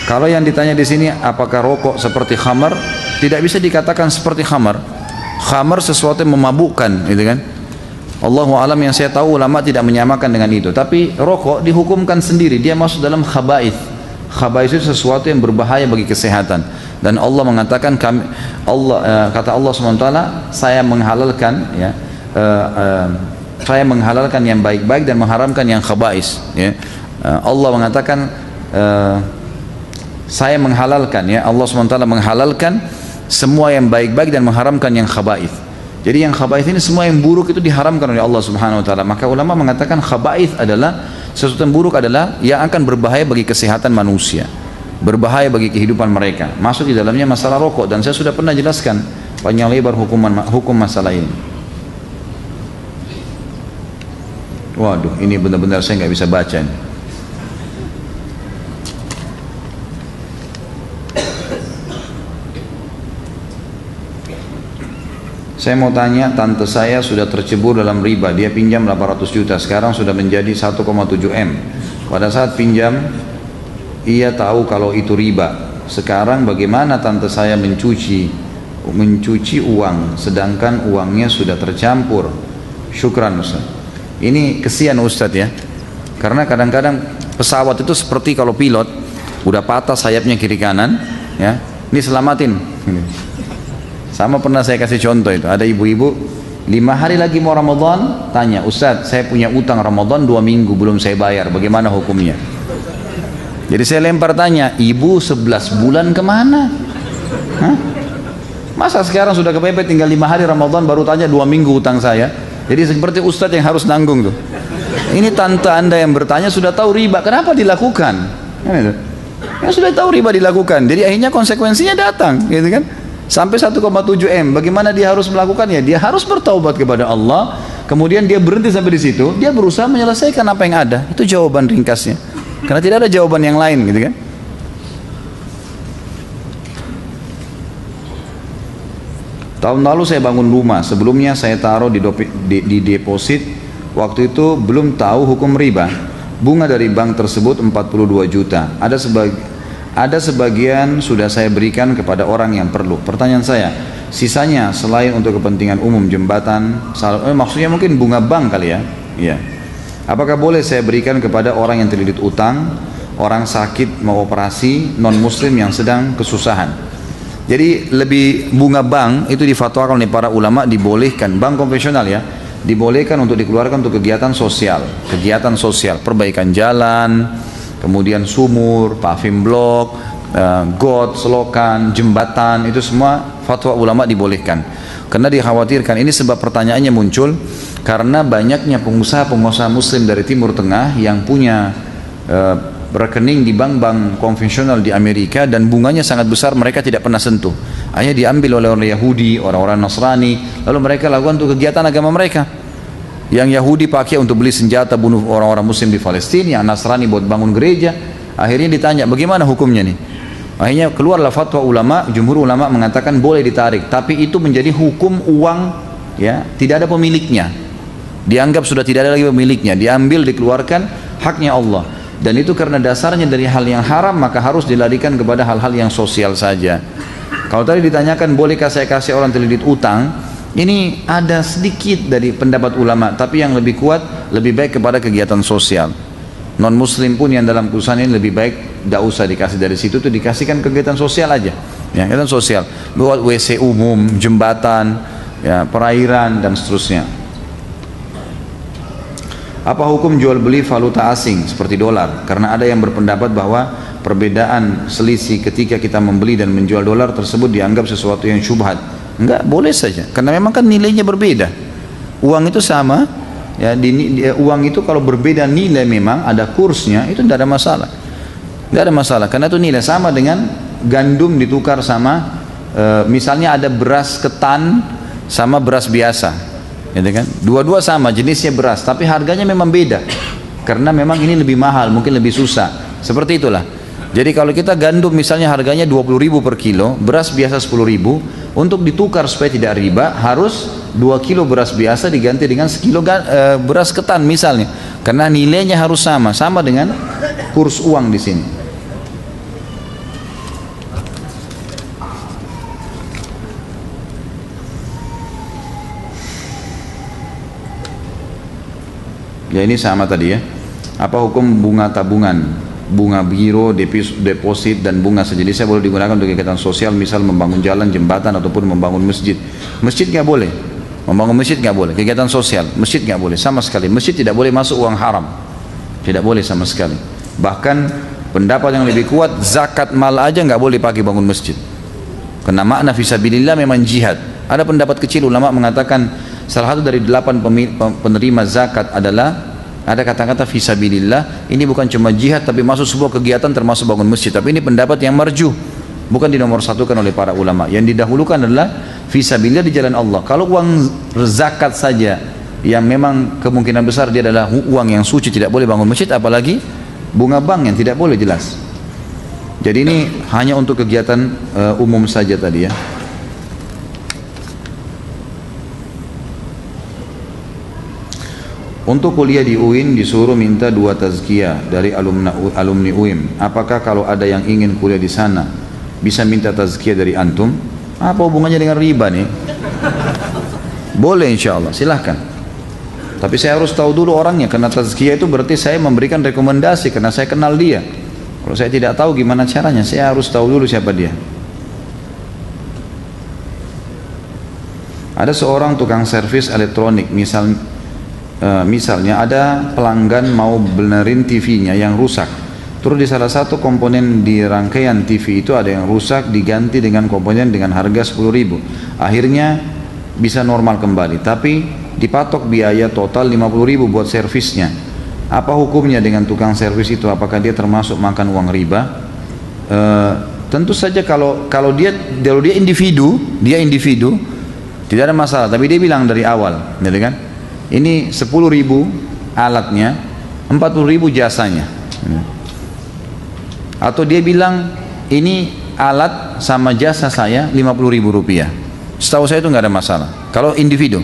Kalau yang ditanya di sini, apakah rokok seperti khamar? Tidak bisa dikatakan seperti khamar. Khamar sesuatu yang memabukkan, gitu kan? Allahu alam, yang saya tahu ulama tidak menyamakan dengan itu. Tapi rokok dihukumkan sendiri, dia masuk dalam khaba'ith. Khaba'ith itu sesuatu yang berbahaya bagi kesehatan. Dan Allah mengatakan, kata Allah SWT, saya menghalalkan ya, saya menghalalkan yang baik-baik dan mengharamkan yang khaba'ith. Ya. Allah mengatakan, saya menghalalkan, ya, Allah SWT menghalalkan semua yang baik-baik dan mengharamkan yang khaba'ith. Jadi yang khaba'ith ini semua yang buruk itu diharamkan oleh Allah Subhanahu Wa Taala. Maka ulama mengatakan khaba'ith adalah sesuatu yang buruk, adalah yang akan berbahaya bagi kesehatan manusia, berbahaya bagi kehidupan mereka. Masuk di dalamnya masalah rokok, dan saya sudah pernah jelaskan panjang lebar hukum masalah ini. Waduh, ini benar-benar saya nggak bisa baca nih. Saya mau tanya, tante saya sudah tercebur dalam riba, dia pinjam 800 juta, sekarang sudah menjadi 1,7 M. Pada saat pinjam, ia tahu kalau itu riba. Sekarang bagaimana tante saya mencuci uang, sedangkan uangnya sudah tercampur? Syukran Ustaz. Ini kesian Ustaz ya, karena kadang-kadang pesawat itu seperti kalau pilot, udah patah sayapnya kiri kanan, ya, ini selamatin. Sama pernah saya kasih contoh itu, ada ibu-ibu 5 hari lagi mau Ramadan, tanya, Ustaz saya punya utang Ramadan 2 minggu belum saya bayar, bagaimana hukumnya? Jadi saya lempar tanya, ibu 11 bulan kemana? Hah? Masa sekarang sudah kepepet tinggal 5 hari Ramadan baru tanya 2 minggu utang saya? Jadi seperti Ustaz yang harus nanggung tuh. Ini tante anda yang bertanya sudah tahu riba, kenapa dilakukan? Ya sudah tahu riba dilakukan, jadi akhirnya konsekuensinya datang, gitu kan? Sampai 1,7 M. Bagaimana dia harus melakukannya? Dia harus bertaubat kepada Allah. Kemudian dia berhenti sampai di situ. Dia berusaha menyelesaikan apa yang ada. Itu jawaban ringkasnya. Karena tidak ada jawaban yang lain, gitu kan? Tahun lalu saya bangun rumah. Sebelumnya saya taruh di deposit. Waktu itu belum tahu hukum riba. Bunga dari bank tersebut 42 juta. Ada sebagian sudah saya berikan kepada orang yang perlu. Pertanyaan saya, sisanya selain untuk kepentingan umum jembatan, maksudnya mungkin bunga bank kali ya? Iya. Apakah boleh saya berikan kepada orang yang terlilit utang, orang sakit mau operasi, non muslim yang sedang kesusahan? Jadi lebih bunga bank itu difatwakan oleh para ulama dibolehkan, bank konvensional ya, dibolehkan untuk dikeluarkan untuk kegiatan sosial, perbaikan jalan, kemudian sumur, paving blok, got, selokan, jembatan, itu semua fatwa ulama dibolehkan. Karena dikhawatirkan, ini sebab pertanyaannya muncul, karena banyaknya pengusaha-pengusaha muslim dari Timur Tengah yang punya rekening di bank-bank konvensional di Amerika dan bunganya sangat besar, mereka tidak pernah sentuh. Akhirnya diambil oleh orang Yahudi, orang-orang Nasrani, lalu mereka lakukan untuk kegiatan agama mereka. Yang Yahudi pakai untuk beli senjata bunuh orang-orang muslim di Palestina, yang Nasrani buat bangun gereja. Akhirnya ditanya bagaimana hukumnya nih? Akhirnya keluarlah fatwa ulama, jumhur ulama mengatakan boleh ditarik, tapi itu menjadi hukum uang ya, tidak ada pemiliknya. Dianggap sudah tidak ada lagi pemiliknya, diambil, dikeluarkan, haknya Allah. Dan itu karena dasarnya dari hal yang haram, maka harus dilarikan kepada hal-hal yang sosial saja. Kalau tadi ditanyakan bolehkah saya kasih orang terlilit utang, ini ada sedikit dari pendapat ulama, tapi yang lebih kuat, lebih baik kepada kegiatan sosial. Non muslim pun yang dalam kesusahan ini lebih baik tidak usah dikasih dari situ, tuh dikasihkan kegiatan sosial aja, ya, kegiatan sosial, buat WC umum, jembatan, ya, perairan dan seterusnya. Apa hukum jual beli valuta asing seperti dolar? Karena ada yang berpendapat bahwa perbedaan selisih ketika kita membeli dan menjual dolar tersebut dianggap sesuatu yang syubhat? Enggak, boleh saja, karena memang kan nilainya berbeda. Uang itu sama, ya, uang itu kalau berbeda nilai memang ada kursnya, itu tidak ada masalah. Tidak ada masalah, karena itu nilai sama dengan gandum ditukar sama misalnya ada beras ketan sama beras biasa, gitu kan? Dua-dua sama jenisnya beras, tapi harganya memang beda, karena memang ini lebih mahal, mungkin lebih susah. Seperti itulah. Jadi kalau kita gandum misalnya harganya 20.000 per kilo, beras biasa 10.000, untuk ditukar supaya tidak riba harus 2 kilo beras biasa diganti dengan sekilo beras ketan misalnya, karena nilainya harus sama, sama dengan kurs uang di sini. Ya ini sama tadi ya. Apa hukum bunga tabungan, bunga biro, deposit dan bunga sejenisnya boleh digunakan untuk kegiatan sosial, misal membangun jalan, jembatan ataupun membangun masjid? Masjid nggak boleh, membangun masjid nggak boleh. Kegiatan sosial, masjid nggak boleh sama sekali. Masjid tidak boleh masuk uang haram, tidak boleh sama sekali. Bahkan pendapat yang lebih kuat, zakat mal aja nggak boleh pakai bangun masjid. Karena makna fisabilillah memang jihad. Ada pendapat kecil ulama mengatakan salah satu dari 8 penerima zakat adalah ada kata-kata fisabilillah. Ini bukan cuma jihad tapi masuk sebuah kegiatan termasuk bangun masjid. Tapi ini pendapat yang marjuh, bukan dinomorsatukan oleh para ulama. Yang didahulukan adalah fisabilillah di jalan Allah. Kalau uang zakat saja yang memang kemungkinan besar dia adalah uang yang suci, tidak boleh bangun masjid, apalagi bunga bank yang tidak boleh, jelas. Jadi ini hanya untuk kegiatan umum saja tadi ya. Untuk kuliah di UIN disuruh minta 2 tazkiyah dari alumni UIN. Apakah kalau ada yang ingin kuliah di sana bisa minta tazkiyah dari antum? Apa hubungannya dengan riba nih? Boleh insya Allah, silahkan. Tapi saya harus tahu dulu orangnya, karena tazkiyah itu berarti saya memberikan rekomendasi karena saya kenal dia. Kalau saya tidak tahu gimana caranya, saya harus tahu dulu siapa dia. Ada seorang tukang servis elektronik, misalnya ada pelanggan mau benerin TV-nya yang rusak, terus di salah satu komponen di rangkaian TV itu ada yang rusak, diganti dengan komponen dengan harga 10.000, akhirnya bisa normal kembali, tapi dipatok biaya total 50.000 buat servisnya. Apa hukumnya dengan tukang servis itu? Apakah dia termasuk makan uang riba? Tentu saja kalau dia individu tidak ada masalah, tapi dia bilang dari awal, gitu kan? Ini 10.000 alatnya, 40.000 jasanya. Atau dia bilang ini alat sama jasa saya 50.000 rupiah. Setahu saya itu nggak ada masalah. Kalau individu.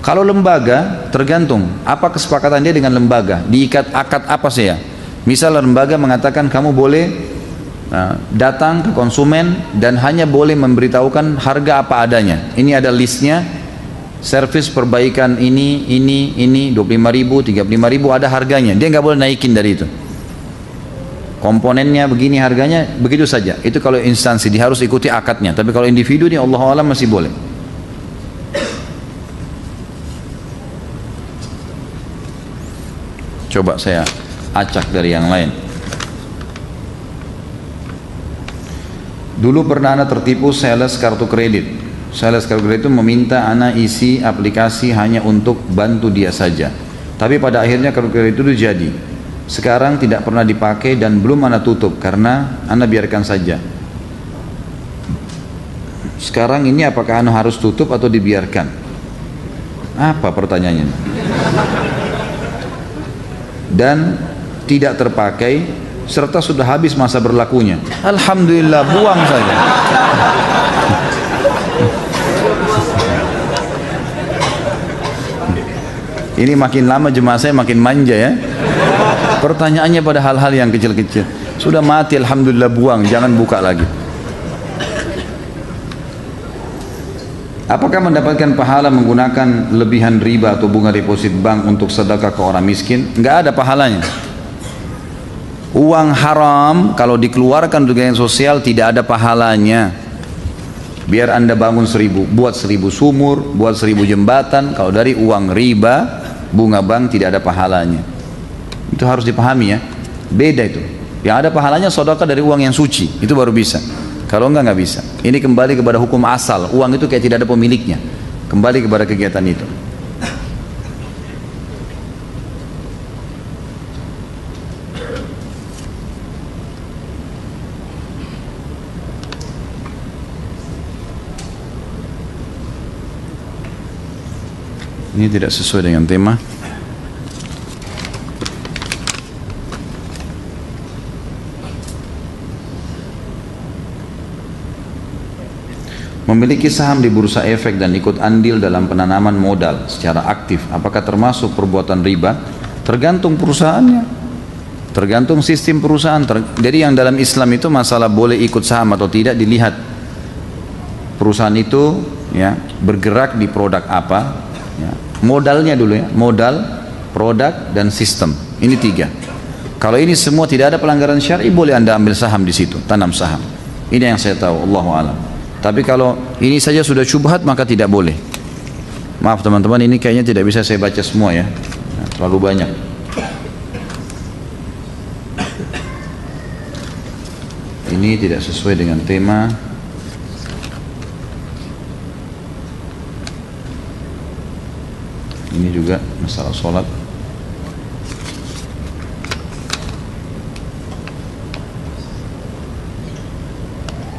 Kalau lembaga, tergantung apa kesepakatan dia dengan lembaga. Diikat akad apa saya? Misal lembaga mengatakan kamu boleh datang ke konsumen dan hanya boleh memberitahukan harga apa adanya. Ini ada listnya. Servis perbaikan ini 25.000, 35.000 ada harganya, dia nggak boleh naikin dari itu. Komponennya begini harganya, begitu saja. Itu kalau instansi dia harus ikuti akadnya. Tapi kalau individu ini Allah alam masih boleh. Coba saya acak dari yang lain. Dulu pernah ana tertipu sales kartu kredit. Sales kartu kredit itu meminta ana isi aplikasi hanya untuk bantu dia saja. Tapi pada akhirnya kartu kredit itu jadi. Sekarang tidak pernah dipakai dan belum ana tutup karena ana biarkan saja. Sekarang ini apakah ana harus tutup atau dibiarkan? Apa pertanyaannya? Dan tidak terpakai serta sudah habis masa berlakunya. Alhamdulillah, buang saja. Ini makin lama jemaah saya makin manja ya. Pertanyaannya pada hal-hal yang kecil-kecil. Sudah mati, alhamdulillah, buang, jangan buka lagi. Apakah mendapatkan pahala menggunakan lebihan riba atau bunga deposit bank untuk sedekah ke orang miskin? Enggak ada pahalanya. Uang haram kalau dikeluarkan untuk kegiatan sosial tidak ada pahalanya. Biar anda bangun 1.000, buat 1.000 sumur, buat 1.000 jembatan, kalau dari uang riba, bunga bank tidak ada pahalanya. Itu harus dipahami ya, beda itu. Yang ada pahalanya sedekah dari uang yang suci, itu baru bisa. Kalau enggak bisa. Ini kembali kepada hukum asal. Uang itu kayak tidak ada pemiliknya. Kembali kepada kegiatan itu. Ini tidak sesuai dengan tema. Memiliki saham di bursa efek dan ikut andil dalam penanaman modal secara aktif, apakah termasuk perbuatan riba? Tergantung perusahaannya, tergantung sistem perusahaan. Jadi yang dalam Islam itu masalah boleh ikut saham atau tidak dilihat perusahaan itu ya bergerak di produk apa, ya. Modalnya dulu ya, modal, produk, dan sistem. Ini tiga. Kalau ini semua tidak ada pelanggaran syar'i, boleh Anda ambil saham di situ, tanam saham. Ini yang saya tahu, Allahu a'lam. Tapi kalau ini saja sudah syubhat, maka tidak boleh. Maaf teman-teman, ini kayaknya tidak bisa saya baca semua ya, terlalu banyak. Ini tidak sesuai dengan tema. Ini juga masalah sholat.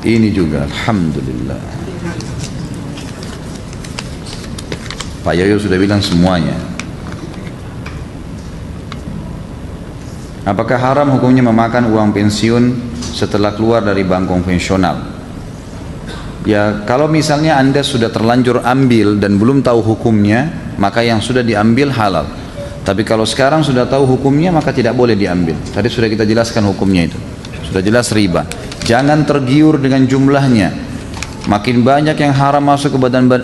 Ini juga alhamdulillah. Pak Yoyo sudah bilang semuanya. Apakah haram hukumnya memakan uang pensiun setelah keluar dari bank konvensional? Ya, kalau misalnya Anda sudah terlanjur ambil dan belum tahu hukumnya, maka yang sudah diambil halal. Tapi kalau sekarang sudah tahu hukumnya, maka tidak boleh diambil. Tadi sudah kita jelaskan hukumnya itu. Sudah jelas riba. Jangan tergiur dengan jumlahnya. Makin banyak yang haram masuk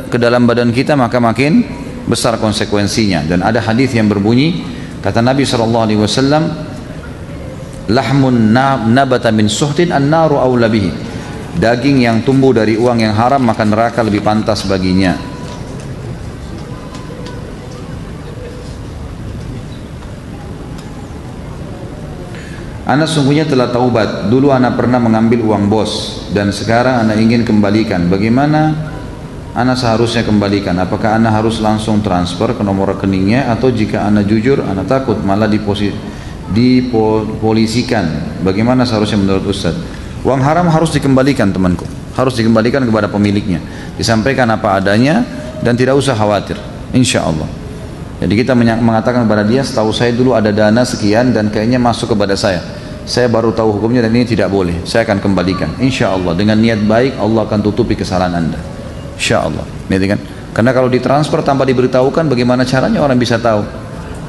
ke dalam badan kita, maka makin besar konsekuensinya. Dan ada hadis yang berbunyi, kata Nabi SAW, lahmun nabata min suhtin an-naru awla bihi. Daging yang tumbuh dari uang yang haram, maka neraka lebih pantas baginya. Ana sungguhnya telah taubat. Dulu ana pernah mengambil uang bos dan sekarang ana ingin kembalikan. Bagaimana ana seharusnya kembalikan? Apakah ana harus langsung transfer ke nomor rekeningnya, atau jika ana jujur, ana takut malah dipolisikan? Bagaimana seharusnya menurut Ustaz? Uang haram harus dikembalikan temanku, harus dikembalikan kepada pemiliknya, disampaikan apa adanya dan tidak usah khawatir, insya Allah. Jadi kita mengatakan kepada dia, setahu saya dulu ada dana sekian dan kayaknya masuk kepada saya baru tahu hukumnya dan ini tidak boleh, saya akan kembalikan, insya Allah. Dengan niat baik Allah akan tutupi kesalahan Anda, insya Allah. Kan? Karena kalau ditransfer tanpa diberitahukan, bagaimana caranya orang bisa tahu?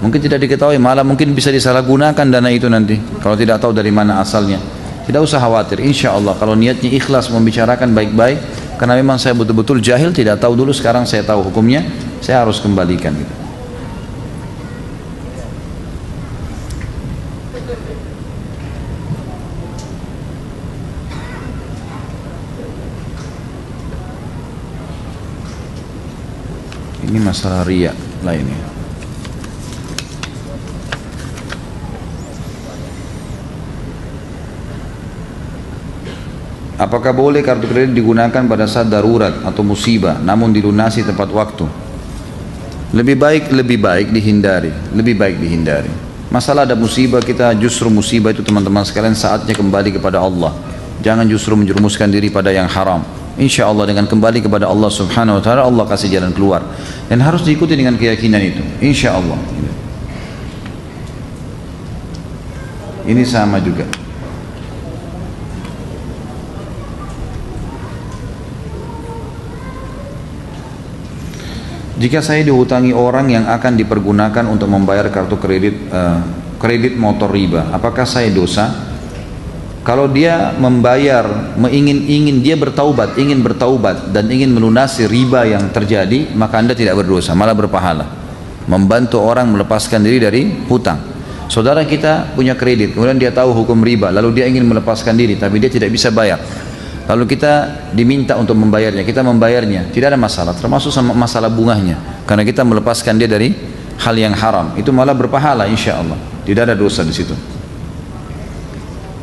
Mungkin tidak diketahui, malah mungkin bisa disalahgunakan dana itu nanti kalau tidak tahu dari mana asalnya. Tidak usah khawatir, insya Allah. Kalau niatnya ikhlas membicarakan baik-baik, karena memang saya betul-betul jahil, tidak tahu dulu, sekarang saya tahu hukumnya, saya harus kembalikan gitu. Ini masalah riya lainnya. Apakah boleh kartu kredit digunakan pada saat darurat atau musibah namun dilunasi tepat waktu? Lebih baik dihindari, lebih baik dihindari. Masalah ada musibah, kita justru musibah itu teman-teman sekalian saatnya kembali kepada Allah. Jangan justru menjerumuskan diri pada yang haram. Insya Allah dengan kembali kepada Allah Subhanahu Wa Taala, Allah kasih jalan keluar. Dan harus diikuti dengan keyakinan itu, insya Allah. Ini sama juga. Jika saya dihutangi orang yang akan dipergunakan untuk membayar kartu kredit motor riba, apakah saya dosa? Kalau dia membayar, dia ingin bertaubat dan ingin melunasi riba yang terjadi, maka Anda tidak berdosa, malah berpahala. Membantu orang melepaskan diri dari hutang. Saudara kita punya kredit, kemudian dia tahu hukum riba, lalu dia ingin melepaskan diri, tapi dia tidak bisa bayar. Lalu kita diminta untuk membayarnya, kita membayarnya, tidak ada masalah, termasuk sama masalah bunganya, karena kita melepaskan dia dari hal yang haram, itu malah berpahala insya Allah, tidak ada dosa di situ.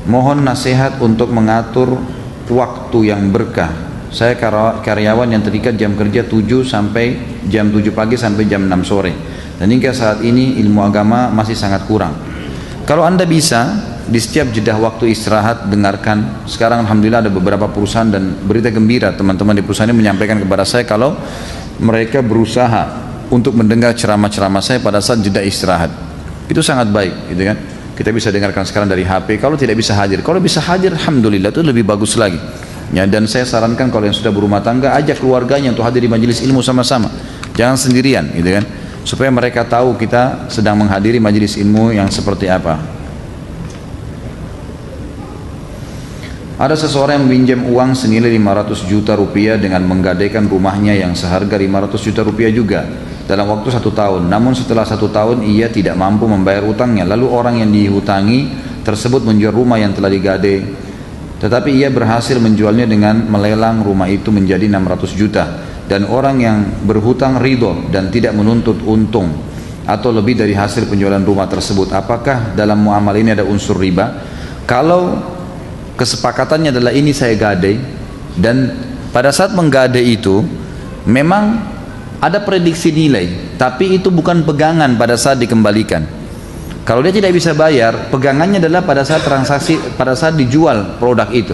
Mohon nasihat untuk mengatur waktu yang berkah. Saya karyawan yang terikat jam kerja 7 sampai jam 7 pagi sampai jam 6 sore. Dan hingga saat ini ilmu agama masih sangat kurang. Kalau Anda bisa di setiap jeda waktu istirahat dengarkan. Sekarang alhamdulillah ada beberapa perusahaan dan berita gembira teman-teman di perusahaan ini menyampaikan kepada saya kalau mereka berusaha untuk mendengar ceramah-ceramah saya pada saat jeda istirahat. Itu sangat baik, gitu kan? Kita bisa dengarkan sekarang dari HP. Kalau tidak bisa hadir, kalau bisa hadir alhamdulillah itu lebih bagus lagi. Ya, dan saya sarankan kalau yang sudah berumah tangga ajak keluarganya untuk hadir di majelis ilmu sama-sama. Jangan sendirian, gitu kan? Supaya mereka tahu kita sedang menghadiri majelis ilmu yang seperti apa. Ada seseorang yang meminjam uang senilai 500 juta rupiah dengan menggadaikan rumahnya yang seharga 500 juta rupiah juga dalam waktu 1 tahun. Namun setelah 1 tahun ia tidak mampu membayar utangnya. Lalu orang yang dihutangi tersebut menjual rumah yang telah digadai. Tetapi ia berhasil menjualnya dengan melelang rumah itu menjadi 600 juta. Dan orang yang berhutang ridho dan tidak menuntut untung atau lebih dari hasil penjualan rumah tersebut. Apakah dalam muamalah ini ada unsur riba? Kalau kesepakatannya adalah ini saya gadai dan pada saat menggadai itu memang ada prediksi nilai, tapi itu bukan pegangan pada saat dikembalikan. Kalau dia tidak bisa bayar, pegangannya adalah pada saat transaksi, pada saat dijual produk itu.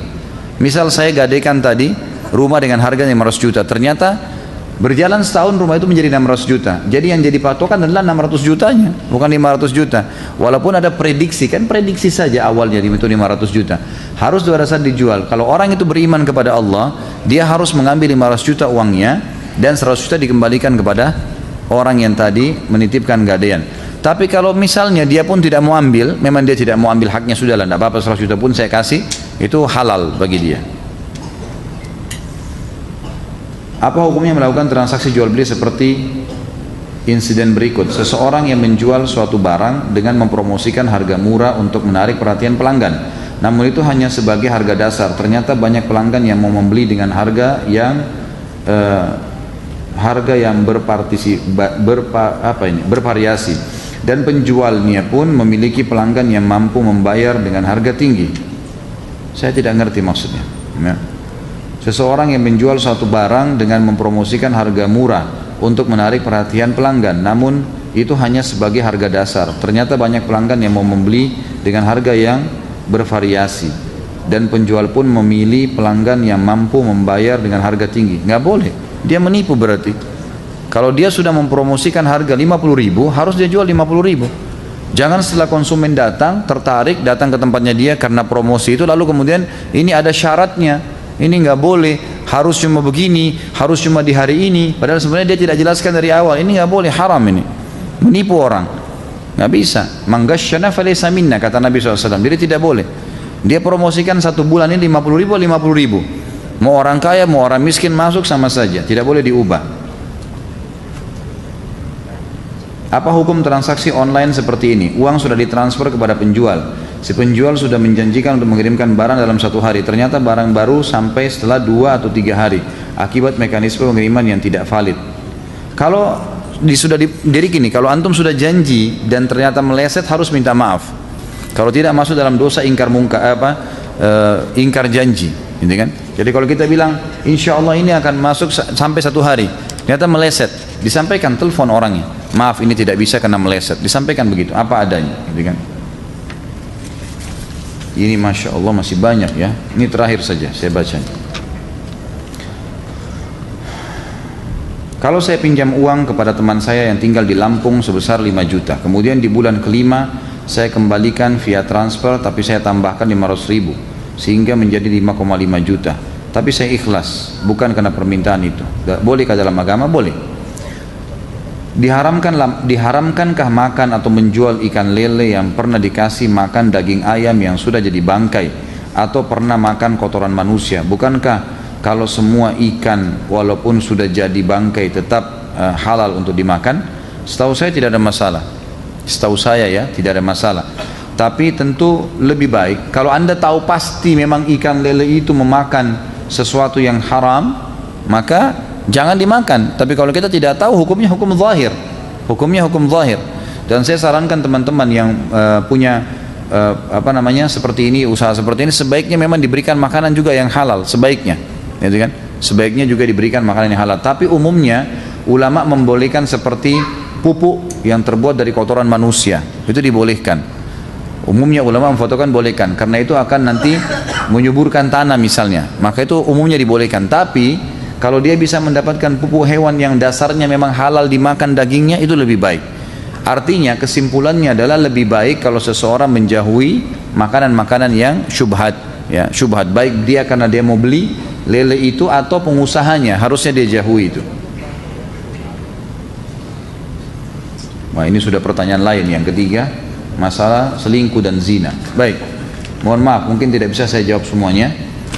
Misal saya gadaikan tadi rumah dengan harga 500 juta, ternyata berjalan setahun rumah itu menjadi 600 juta. Jadi yang jadi patokan adalah 600 jutanya, bukan 500 juta. Walaupun ada prediksi, kan prediksi saja awalnya itu 500 juta. Harus pada saat dijual. Kalau orang itu beriman kepada Allah, dia harus mengambil 500 juta uangnya dan 100 juta dikembalikan kepada orang yang tadi menitipkan gadaian. Tapi kalau misalnya dia pun tidak mau ambil, memang dia tidak mau ambil haknya, sudahlah, tidak apa-apa, 100 juta pun saya kasih, itu halal bagi dia. Apa hukumnya melakukan transaksi jual beli seperti insiden berikut? Seseorang yang menjual suatu barang dengan mempromosikan harga murah untuk menarik perhatian pelanggan, namun itu hanya sebagai harga dasar. Ternyata banyak pelanggan yang mau membeli dengan harga yang bervariasi, dan penjualnya pun memiliki pelanggan yang mampu membayar dengan harga tinggi. Saya tidak ngerti maksudnya, ya. Seseorang yang menjual suatu barang dengan mempromosikan harga murah untuk menarik perhatian pelanggan, namun itu hanya sebagai harga dasar. Ternyata banyak pelanggan yang mau membeli dengan harga yang bervariasi, dan penjual pun memilih pelanggan yang mampu membayar dengan harga tinggi. Nggak boleh, dia menipu berarti. Kalau dia sudah mempromosikan harga 50.000, harus dia jual 50.000. Jangan setelah konsumen datang, tertarik, datang ke tempatnya dia karena promosi itu, lalu kemudian ini ada syaratnya. Ini nggak boleh, harus cuma begini, harus cuma di hari ini. Padahal sebenarnya dia tidak jelaskan dari awal. Ini nggak boleh, haram ini, menipu orang, nggak bisa. Manggasyana falaysa minna, kata Nabi SAW. Jadi tidak boleh. Dia promosikan 1 bulan ini 50.000, 50.000. Mau orang kaya, mau orang miskin masuk sama saja, tidak boleh diubah. Apa hukum transaksi online seperti ini? Uang sudah ditransfer kepada penjual. Si penjual sudah menjanjikan untuk mengirimkan barang dalam 1 hari. Ternyata barang baru sampai setelah 2 atau 3 hari akibat mekanisme pengiriman yang tidak valid. Kalau jadi gini, kalau antum sudah janji dan ternyata meleset, harus minta maaf. Kalau tidak masuk dalam dosa ingkar janji, gitu kan? Jadi kalau kita bilang insya Allah ini akan masuk sampai 1 hari, ternyata meleset, disampaikan, telepon orangnya, maaf ini tidak bisa karena meleset, disampaikan begitu apa adanya, gitu kan? Ini Masya Allah masih banyak ya. Ini terakhir saja saya baca. Kalau saya pinjam uang kepada teman saya yang tinggal di Lampung sebesar 5 juta, kemudian di bulan kelima saya kembalikan via transfer, tapi saya tambahkan 500.000 sehingga menjadi 5,5 juta. Tapi saya ikhlas, bukan karena permintaan itu. Bolehkah dalam agama? Boleh. Diharamkankah makan atau menjual ikan lele yang pernah dikasih makan daging ayam yang sudah jadi bangkai, atau pernah makan kotoran manusia? Bukankah kalau semua ikan walaupun sudah jadi bangkai tetap halal untuk dimakan? Setahu saya tidak ada masalah. Setahu saya ya, tidak ada masalah. Tapi tentu lebih baik kalau Anda tahu pasti memang ikan lele itu memakan sesuatu yang haram, maka jangan dimakan. Tapi kalau kita tidak tahu, hukumnya hukum zahir. Hukumnya hukum zahir. Dan saya sarankan teman-teman yang punya apa namanya seperti ini, usaha seperti ini, sebaiknya memang diberikan makanan juga yang halal, sebaiknya, gitu kan? Sebaiknya juga diberikan makanan yang halal. Tapi umumnya ulama membolehkan seperti pupuk yang terbuat dari kotoran manusia, itu dibolehkan. Umumnya ulama memfatwakan bolehkan, karena itu akan nanti menyuburkan tanah misalnya, maka itu umumnya dibolehkan. Tapi kalau dia bisa mendapatkan pupuk hewan yang dasarnya memang halal dimakan dagingnya, itu lebih baik. Artinya kesimpulannya adalah lebih baik kalau seseorang menjauhi makanan-makanan yang syubhat, ya, syubhat, baik dia karena dia mau beli lele itu atau pengusahanya, harusnya dia jauhi itu. Wah, ini sudah pertanyaan lain yang ketiga, masalah selingkuh dan zina. Baik, mohon maaf mungkin tidak bisa saya jawab semuanya.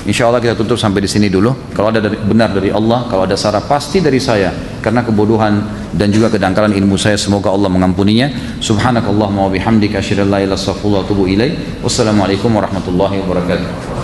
Insya Allah kita tutup sampai di sini dulu. Kalau ada benar dari Allah, kalau ada salah pasti dari saya, karena kebodohan dan juga kedangkalan ilmu saya. Semoga Allah mengampuninya. Subhanakallahumma wa bihamdika asyhadu an la ilaha illa anta astaghfiruka wa atubu ilaik. Wassalamualaikum warahmatullahi wabarakatuh.